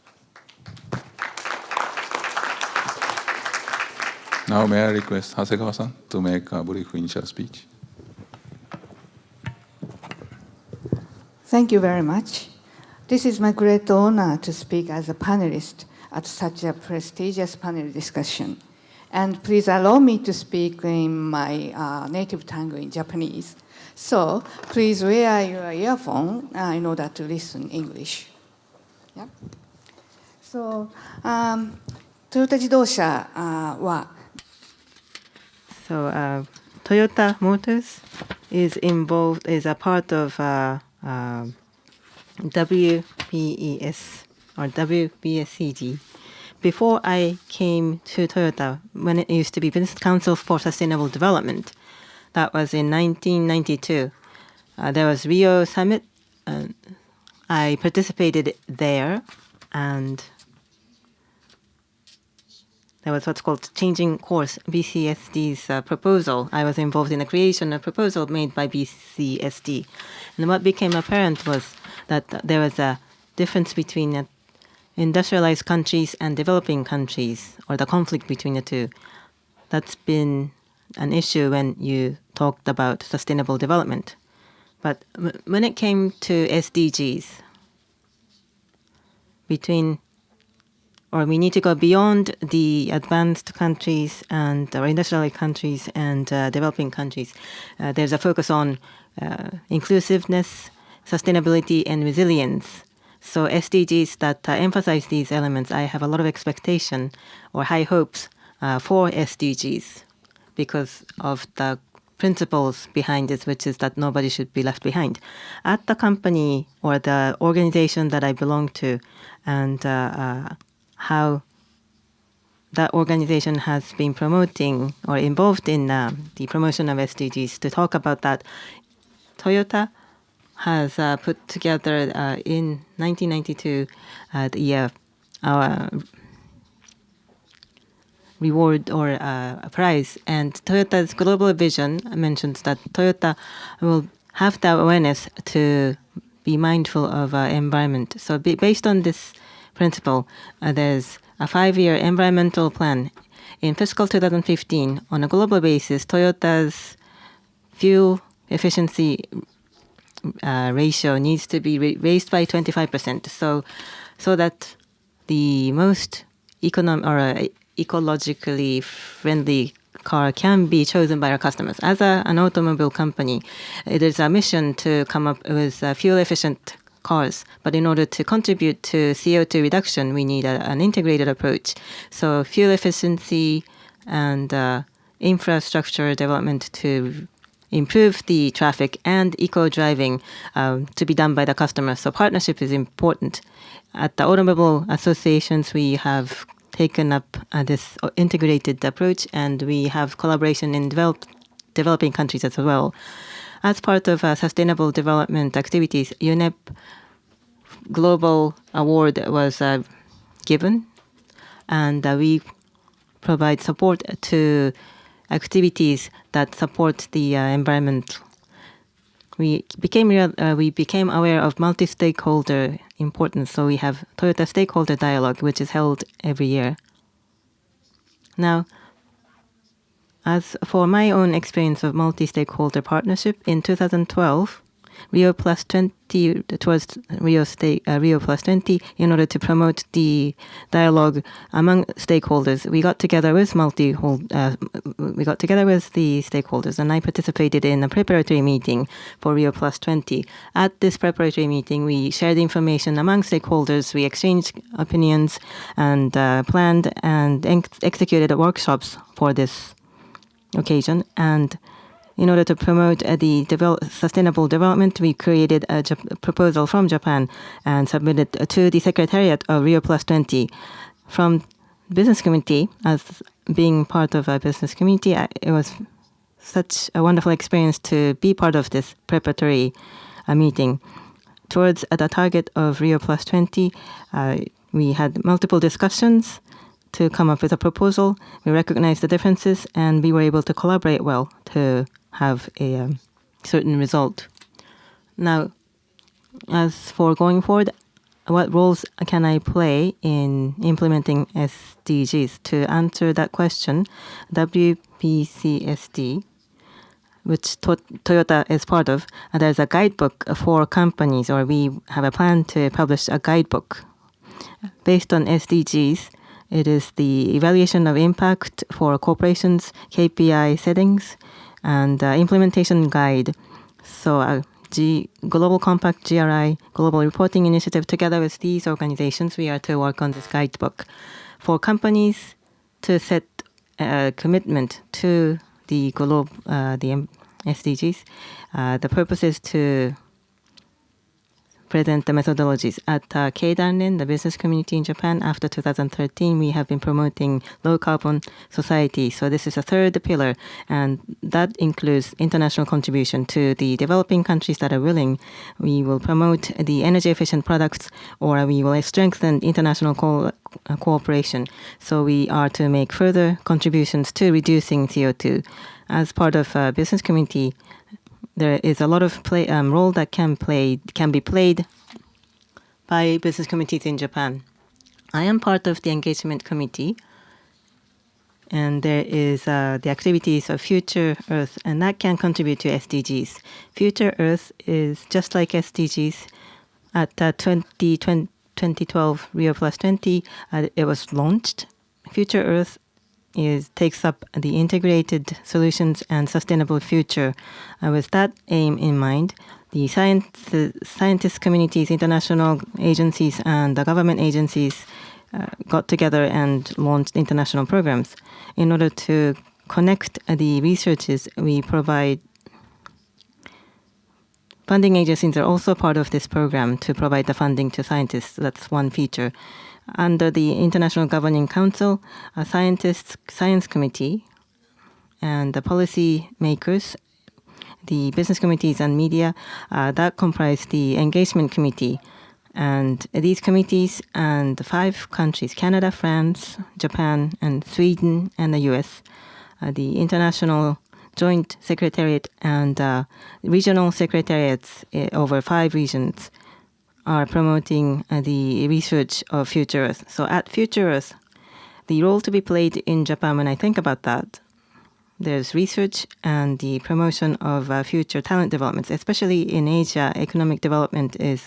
Now may I request Hasegawa-san to make a brief initial speech. Thank you very much. This is my great honor to speak as a panelist at such a prestigious panel discussion. And please allow me to speak in my native tongue in Japanese. So please wear your earphone in order to listen English. Yeah. So Toyota 自動車は So Toyota Motors is involved, is a part of WPES or WBSCG. Before I came to Toyota, when it used to be Business Council for Sustainable Development, that was in 1992. There was Rio Summit. I participated there, and there was what's called Changing Course, BCSD's proposal. I was involved in the creation of a proposal made by BCSD. And what became apparent was that there was a difference between industrialized countries and developing countries, or the conflict between the two. That's been an issue when you talked about sustainable development. But when it came to SDGs, we need to go beyond the advanced countries and or industrialized countries and developing countries. There's a focus on inclusiveness, sustainability, and resilience. So SDGs that emphasize these elements, I have a lot of expectation or high hopes for SDGs because of the principles behind this, which is that nobody should be left behind. At the company or the organization that I belong to, and how that organization has been promoting or involved in the promotion of SDGs. To talk about that, Toyota has put together in 1992 our reward or a prize. And Toyota's global vision mentions that Toyota will have the awareness to be mindful of environment. So based on this principle. There's a 5-year environmental plan. In fiscal 2015, on a global basis, Toyota's fuel efficiency ratio needs to be raised by 25%, so that the most ecologically friendly car can be chosen by our customers. As an automobile company, it is our mission to come up with fuel-efficient cars. But in order to contribute to CO2 reduction, we need an integrated approach. So fuel efficiency and infrastructure development to improve the traffic and eco-driving to be done by the customer. So partnership is important. At the automobile associations, we have taken up this integrated approach, and we have collaboration in developing countries as well. As part of sustainable development activities, UNEP Global Award was given, and we provide support to activities that support the environment. We became aware of multi-stakeholder importance, so we have Toyota Stakeholder Dialogue, which is held every year. Now, as for my own experience of multi-stakeholder partnership, in 2012, Rio Plus 20 towards Rio Plus 20, in order to promote the dialogue among stakeholders, we got together with the stakeholders, and I participated in a preparatory meeting for Rio Plus 20. At this preparatory meeting, we shared information among stakeholders, we exchanged opinions, and planned and executed workshops for this occasion. And in order to promote the sustainable development, we created a proposal from Japan and submitted to the Secretariat of Rio Plus 20. From business community, as being part of a business community, it was such a wonderful experience to be part of this preparatory meeting. Towards the target of Rio Plus 20, we had multiple discussions to come up with a proposal. We recognized the differences, and we were able to collaborate well to have a certain result. Now, as for going forward, what roles can I play in implementing SDGs? To answer that question, WPCSD, which Toyota is part of, there's a guidebook for companies, or we have a plan to publish a guidebook based on SDGs. It is the evaluation of impact for corporations, KPI settings, and implementation guide. So Global Compact, GRI, Global Reporting Initiative, together with these organizations, we are to work on this guidebook. For companies to set a commitment to the SDGs, the purpose is to present the methodologies. At Keidanren, the business community in Japan, after 2013, we have been promoting low-carbon society. So this is a third pillar, and that includes international contribution to the developing countries that are willing. We will promote the energy-efficient products, or we will strengthen international cooperation. So we are to make further contributions to reducing CO2. As part of a business community, there is a lot of role that can be played by business committees in Japan. I am part of the engagement committee, and there is the activities of Future Earth, and that can contribute to SDGs. Future Earth is just like SDGs. At 2012 Rio Plus 20, it was launched. Future Earth takes up the integrated solutions and sustainable future. With that aim in mind, the scientist communities, international agencies, and the government agencies got together and launched international programs. In order to connect the researchers, we provide funding agencies are also part of this program to provide the funding to scientists. That's one feature. Under the International Governing Council, a science committee, and the policy makers, the business committees and media, that comprise the engagement committee. And these committees and 5 countries, Canada, France, Japan, and Sweden, and the US, the International Joint Secretariat and regional secretariats over 5 regions, are promoting the research of Future Earth. So at Future Earth, the role to be played in Japan, when I think about that, there's research and the promotion of future talent developments, especially in Asia. Economic development is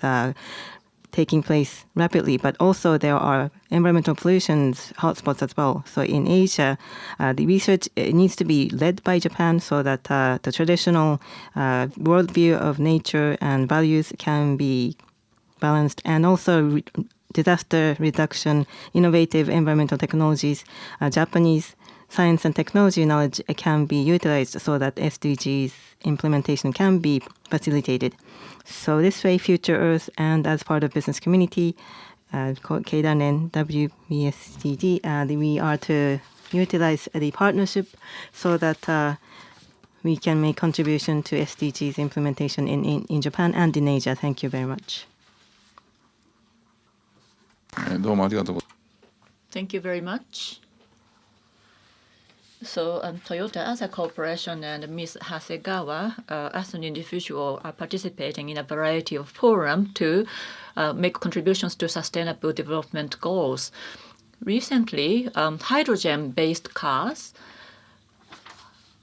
taking place rapidly, but also there are environmental pollutions hotspots as well. So in Asia, the research needs to be led by Japan so that the traditional worldview of nature and values can be balanced, and also disaster reduction, innovative environmental technologies, Japanese science and technology knowledge can be utilized so that SDGs implementation can be facilitated. So this way, Future Earth and as part of business community, Keidanen, WBSTD, we are to utilize the partnership so that we can make contribution to SDGs implementation in Japan and in Asia. Thank you very much. どうもありがとう。 Thank you very much. So Toyota as a corporation and Ms. Hasegawa as an individual are participating in a variety of forums to make contributions to sustainable development goals. Recently, hydrogen-based cars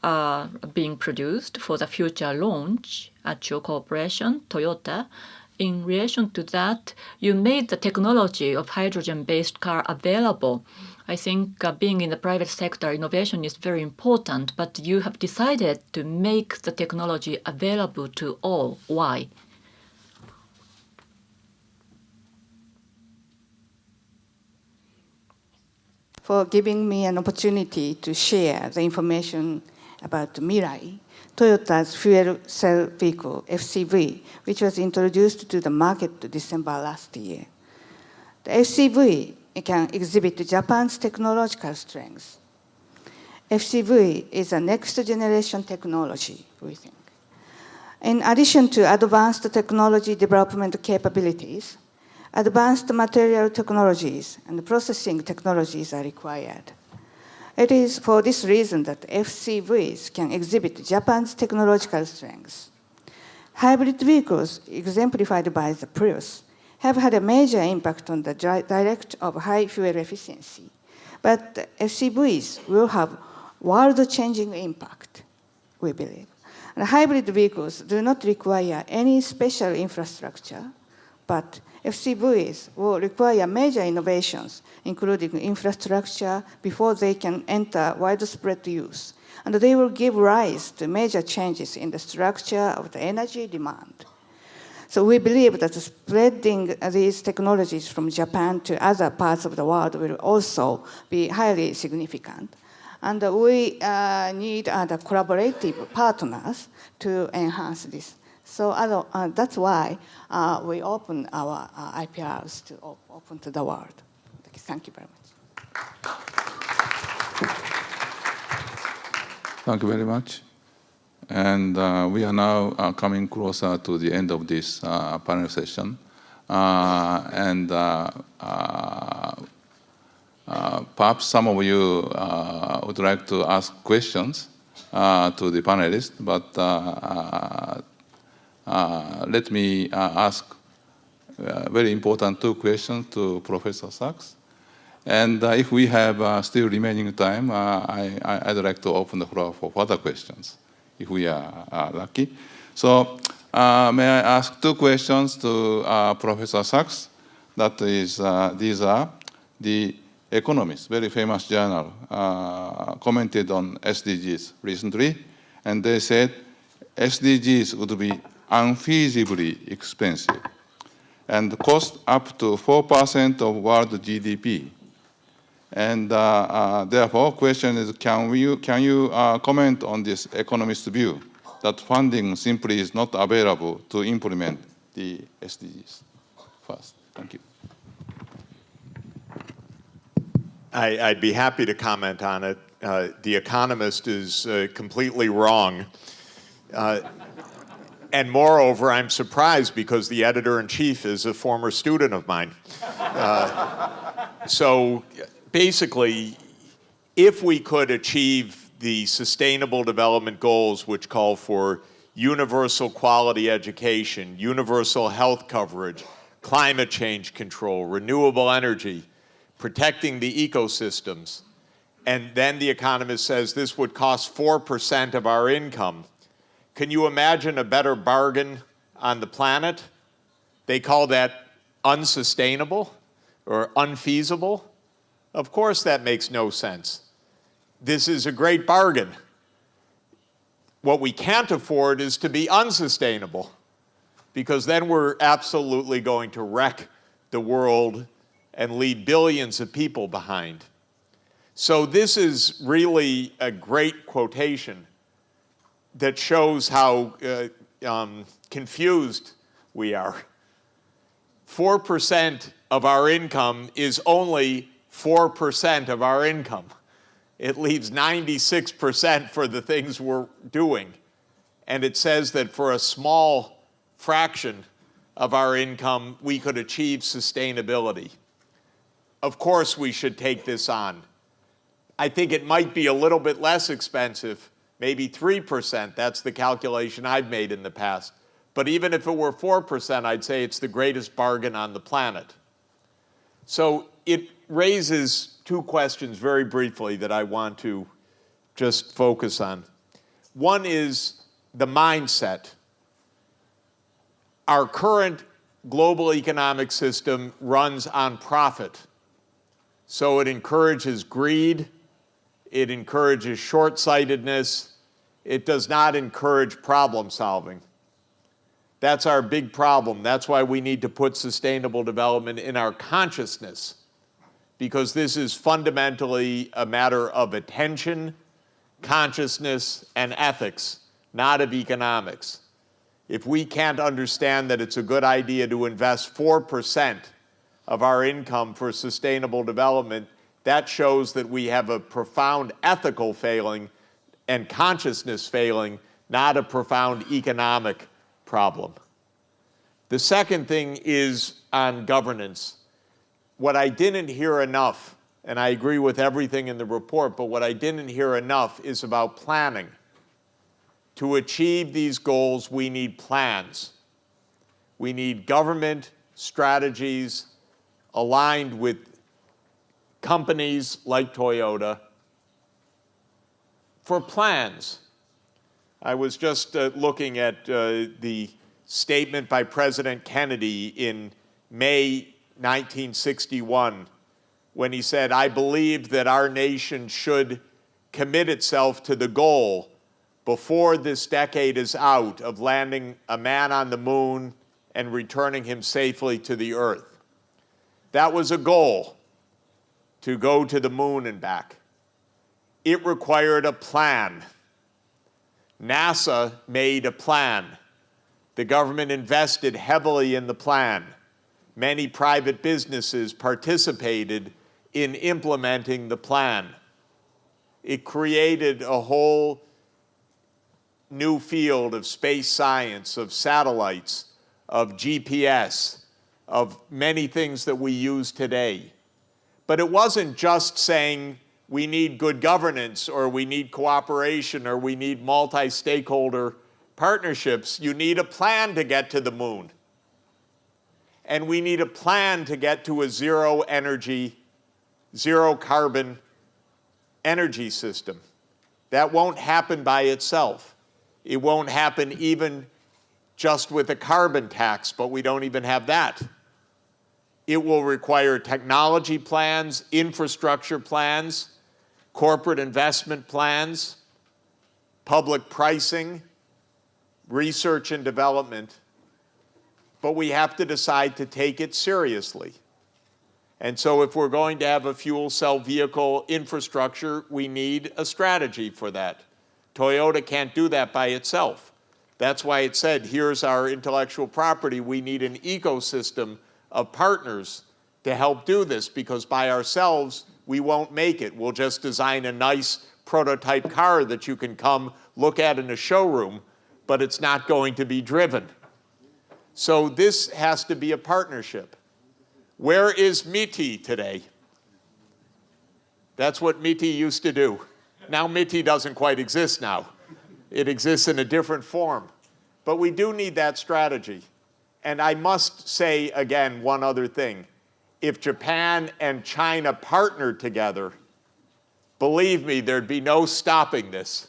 are being produced for the future launch at your corporation, Toyota. In relation to that, you made the technology of hydrogen-based car available. I think being in the private sector, innovation is very important, but you have decided to make the technology available to all. Why? For giving me an opportunity to share the information about Mirai, Toyota's fuel cell vehicle, FCV, which was introduced to the market December last year. The FCV can exhibit Japan's technological strengths. FCV is a next-generation technology, we think. In addition to advanced technology development capabilities, advanced material technologies and processing technologies are required. It is for this reason that FCVs can exhibit Japan's technological strengths. Hybrid vehicles, exemplified by the Prius, have had a major impact on the direct of high fuel efficiency. But FCVs will have world-changing impact, we believe. And hybrid vehicles do not require any special infrastructure, but FCVs will require major innovations, including infrastructure, before they can enter widespread use. And they will give rise to major changes in the structure of the energy demand. So we believe that spreading these technologies from Japan to other parts of the world will also be highly significant. And we need other collaborative partners to enhance this. So that's why we open our IPRs to open to the world. Thank you very much. Thank you very much. And we are now coming closer to the end of this panel session. Perhaps some of you would like to ask questions to the panelists, but let me ask very important two questions to Professor Sachs. And if we have still remaining time, I'd like to open the floor for further questions, if we are lucky. So may I ask two questions to Professor Sachs? That is, these are the Economist, very famous journal, commented on SDGs recently, and they said SDGs would be unfeasibly expensive and cost up to 4% of world GDP. And therefore, question is, can you comment on this economist view that funding simply is not available to implement the SDGs? First, thank you. I'd be happy to comment on it. The Economist is completely wrong. And moreover, I'm surprised because the editor-in-chief is a former student of mine. So basically, if we could achieve the Sustainable Development Goals, which call for universal quality education, universal health coverage, climate change control, renewable energy, protecting the ecosystems. And then the economist says this would cost 4% of our income. Can you imagine a better bargain on the planet? They call that unsustainable or unfeasible. Of course that makes no sense. This is a great bargain. What we can't afford is to be unsustainable, because then we're absolutely going to wreck the world and leave billions of people behind. So this is really a great quotation that shows how confused we are. 4% of our income is only 4% of our income. It leaves 96% for the things we're doing. And it says that for a small fraction of our income, we could achieve sustainability. Of course we should take this on. I think it might be a little bit less expensive, maybe 3%. That's the calculation I've made in the past. But even if it were 4%, I'd say it's the greatest bargain on the planet. So it raises two questions very briefly that I want to just focus on. One is the mindset. Our current global economic system runs on profit. So it encourages greed, it encourages short-sightedness, it does not encourage problem solving. That's our big problem. That's why we need to put sustainable development in our consciousness, because this is fundamentally a matter of attention, consciousness, and ethics, not of economics. If we can't understand that it's a good idea to invest 4% of our income for sustainable development, that shows that we have a profound ethical failing and consciousness failing, not a profound economic problem. The second thing is on governance. What I didn't hear enough, and I agree with everything in the report, but what I didn't hear enough is about planning. To achieve these goals, we need plans. We need government strategies aligned with companies like Toyota for plans. I was just looking at the statement by President Kennedy in May 1961 when he said, "I believe that our nation should commit itself to the goal before this decade is out of landing a man on the moon and returning him safely to the earth." That was a goal, to go to the moon and back. It required a plan. NASA made a plan. The government invested heavily in the plan. Many private businesses participated in implementing the plan. It created a whole new field of space science, of satellites, of GPS, of many things that we use today. But it wasn't just saying we need good governance, or we need cooperation, or we need multi-stakeholder partnerships. You need a plan to get to the moon. And we need a plan to get to a zero energy, zero carbon energy system. That won't happen by itself. It won't happen even just with a carbon tax, but we don't even have that. It will require technology plans, infrastructure plans, corporate investment plans, public pricing, research and development, but we have to decide to take it seriously. And so if we're going to have a fuel cell vehicle infrastructure, we need a strategy for that. Toyota can't do that by itself. That's why it said, here's our intellectual property. We need an ecosystem of partners to help do this, because by ourselves, we won't make it. We'll just design a nice prototype car that you can come look at in a showroom, but it's not going to be driven. So this has to be a partnership. Where is MITI today? That's what MITI used to do. Now MITI doesn't quite exist now. It exists in a different form. But we do need that strategy. And I must say again one other thing. If Japan and China partnered together, believe me, there'd be no stopping this,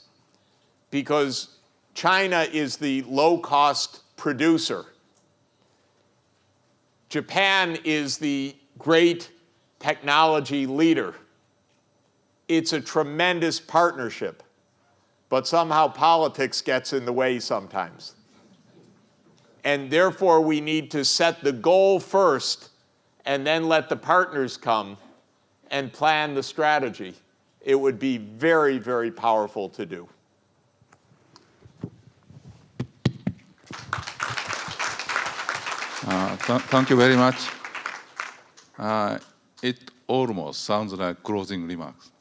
because China is the low-cost producer. Japan is the great technology leader. It's a tremendous partnership, but somehow politics gets in the way sometimes. And therefore, we need to set the goal first and then let the partners come and plan the strategy. It would be very, very powerful to do. Thank you very much. It almost sounds like closing remarks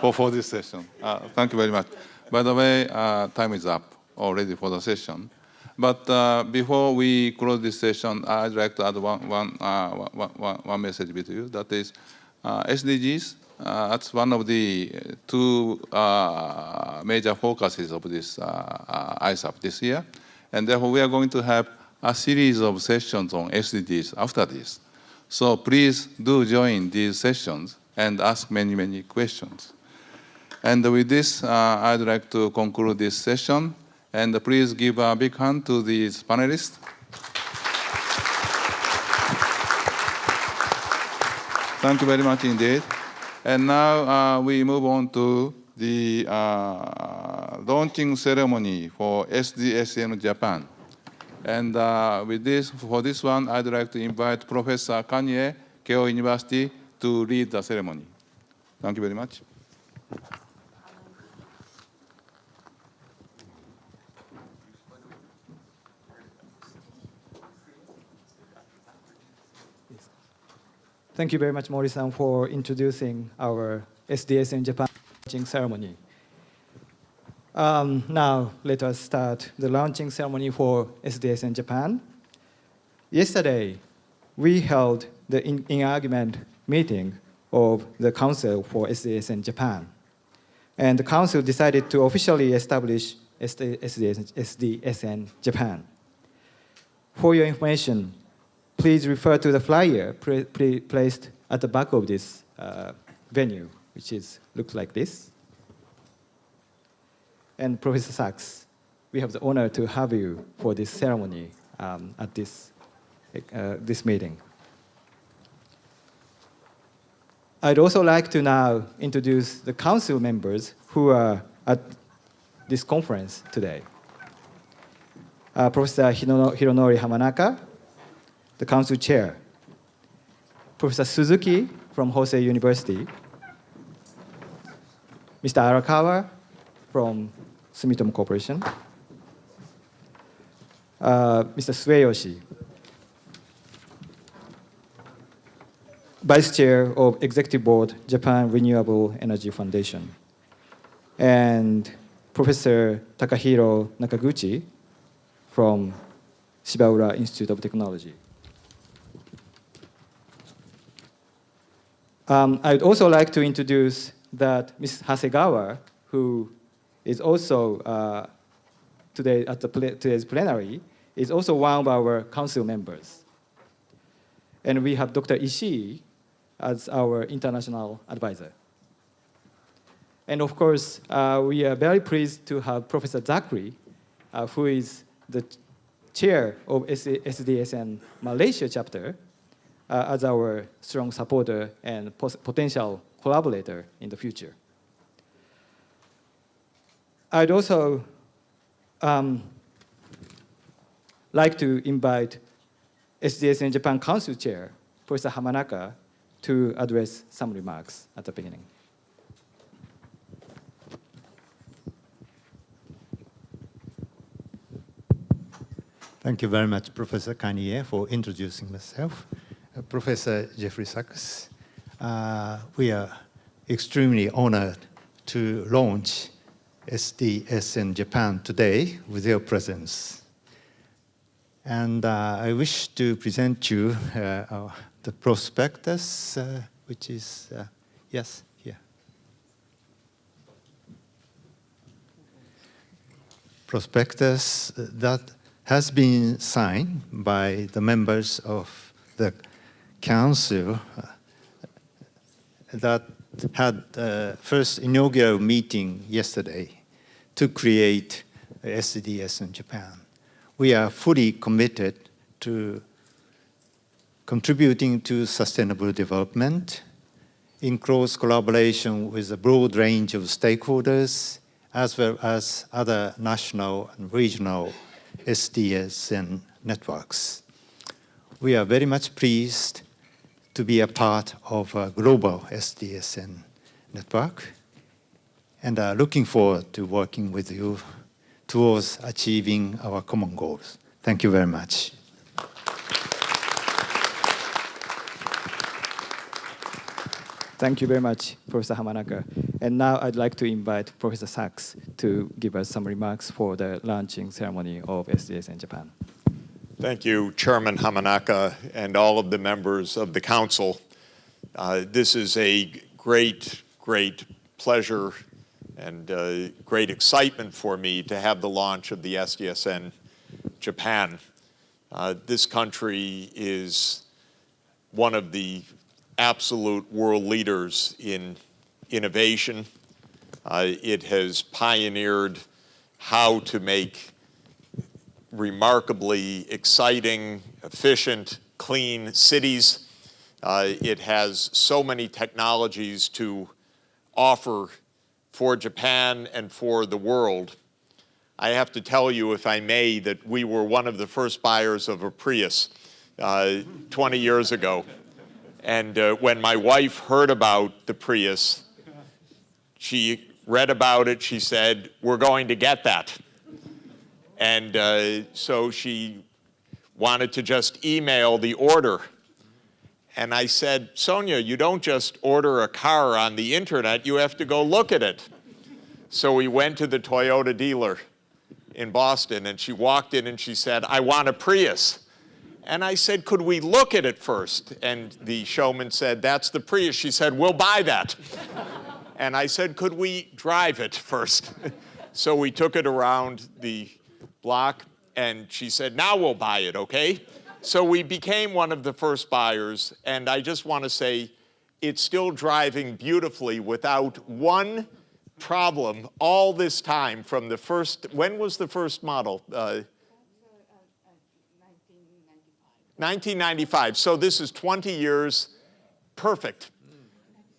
for this session. Thank you very much. By the way, time is up already for the session. But before we close this session, I'd like to add one message with you. That is, SDGs. That's one of the two major focuses of this ISAP this year. And therefore, we are going to have a series of sessions on SDGs after this. So please do join these sessions and ask many, many questions. And with this, I'd like to conclude this session. And please give a big hand to these panelists. Thank you very much indeed. And now we move on to the launching ceremony for SDSN Japan. And with this, for this one, I'd like to invite Professor Kanye, Keio University, to lead the ceremony. Thank you very much. Thank you very much, Mori-san, for introducing our SDS in Japan launching ceremony. Now, let us start the launching ceremony for SDS in Japan. Yesterday, we held the in-argument meeting of the Council for SDS in Japan. And the Council decided to officially establish SDSN Japan. For your information, please refer to the flyer placed at the back of this venue, which looks like this. And Professor Sachs, we have the honor to have you for this ceremony at this meeting. I'd also like to now introduce the council members who are at this conference today. Professor Hironori Hamanaka, the council chair. Professor Suzuki from Hosei University. Mr. Arakawa from Sumitomo Corporation. Mr. Sueyoshi, Vice Chair of Executive Board, Japan Renewable Energy Foundation. And Professor Takahiro Nakaguchi from Shibaura Institute of Technology. I'd also like to introduce that Ms. Hasegawa, who is also today at today's plenary, is also one of our council members. And we have Dr. Ishii as our international advisor. And of course, we are very pleased to have Professor Zachary, who is the chair of SDSN Malaysia chapter, as our strong supporter and potential collaborator in the future. I'd also like to invite SDSN Japan Council Chair, Professor Hamanaka, to address some remarks at the beginning. Thank you very much, Professor Kanye, for introducing myself. Professor Jeffrey Sachs. We are extremely honored to launch SDS in Japan today with your presence. And I wish to present you the prospectus, which is, yes, here. Prospectus that has been signed by the members of the council that had first inaugural meeting yesterday to create SDS in Japan. We are fully committed to contributing to sustainable development in close collaboration with a broad range of stakeholders, as well as other national and regional SDSN networks. We are very much pleased to be a part of a global SDSN network and are looking forward to working with you towards achieving our common goals. Thank you very much. Thank you very much, Professor Hamanaka. And now I'd like to invite Professor Sachs to give us some remarks for the launching ceremony of SDS in Japan. Thank you, Chairman Hamanaka, and all of the members of the Council. This is a great, great pleasure and great excitement for me to have the launch of the SDSN Japan. This country is one of the absolute world leaders in innovation. It has pioneered how to make remarkably exciting, efficient, clean cities. It has so many technologies to offer for Japan and for the world. I have to tell you, if I may, that we were one of the first buyers of a Prius 20 years ago. And when my wife heard about the Prius, she read about it, she said, "We're going to get that." And so she wanted to just email the order. And I said, "Sonia, you don't just order a car on the internet, you have to go look at it." So we went to the Toyota dealer in Boston, and she walked in and she said, "I want a Prius." And I said, "Could we look at it first?" And the showman said, "That's the Prius." She said, "We'll buy that." And I said, "Could we drive it first?" So we took it around the block, and she said, "Now we'll buy it, okay?" So we became one of the first buyers, and I just want to say it's still driving beautifully without one problem all this time from the first, when was the first model? 1995. So this is 20 years, perfect.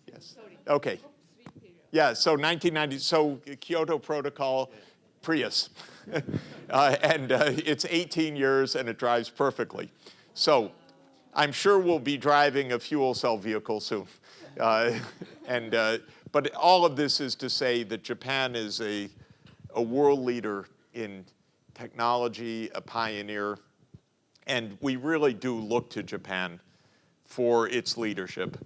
Yes. Okay. Yeah, so 1990, so Kyoto Protocol, Prius. And it's 18 years and it drives perfectly. So I'm sure we'll be driving a fuel cell vehicle soon. But all of this is to say that Japan is a world leader in technology, a pioneer, and we really do look to Japan for its leadership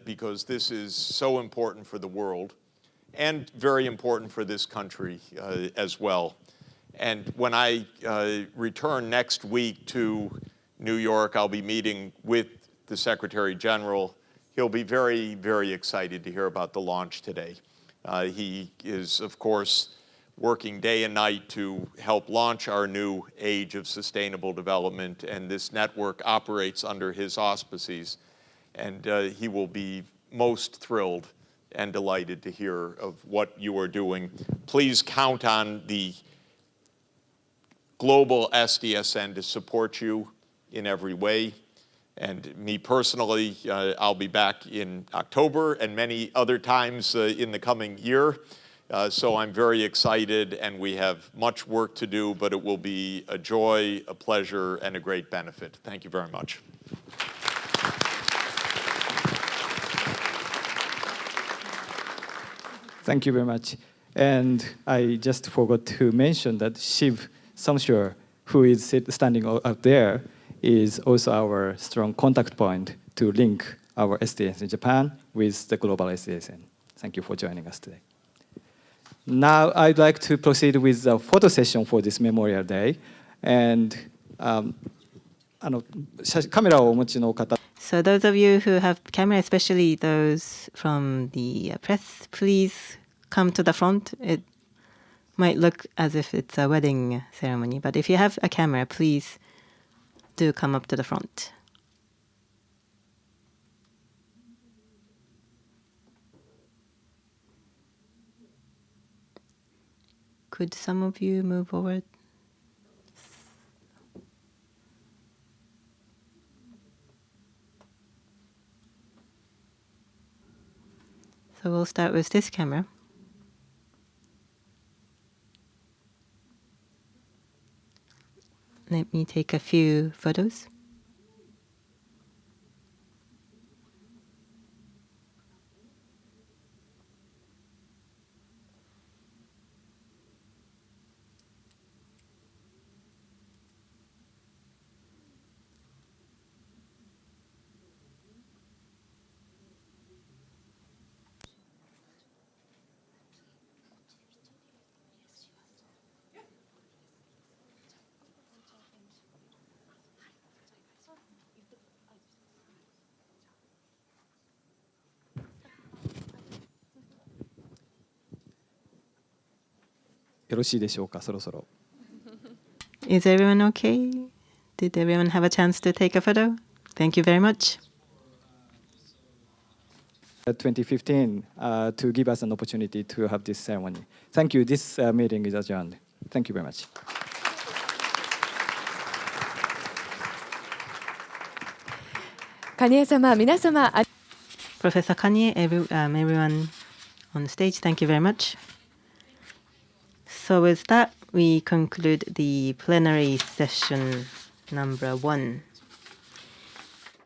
because this is so important for the world and very important for this country as well. And when I return next week to New York, I'll be meeting with the Secretary General. He'll be very, very excited to hear about the launch today. He is, of course, working day and night to help launch our new age of sustainable development, and this network operates under his auspices. And he will be most thrilled and delighted to hear of what you are doing. Please count on the global SDSN to support you in every way. And me personally, I'll be back in October and many other times in the coming year. So I'm very excited, and we have much work to do, but it will be a joy, a pleasure, and a great benefit. Thank you very much. Thank you very much. And I just forgot to mention that Shiv Samshur, who is standing up there, is also our strong contact point to link our SDS in Japan with the global SDSN. Thank you for joining us today. Now I'd like to proceed with the photo session for this Memorial Day. And So those of you who have camera, especially those from the press, please come to the front. might look as if it's a wedding ceremony, but if you have a camera, please do come up to the front. Could some of you move forward? So we'll start with this camera. Let me take a few photos. Is everyone okay? Did everyone have a chance to take a photo? Thank you very much. 2015 to give us an opportunity to have this ceremony. Thank you. This meeting is adjourned. Thank you very much. Professor Kanye, everyone on the stage, thank you very much. So with that, we conclude the plenary session number 1.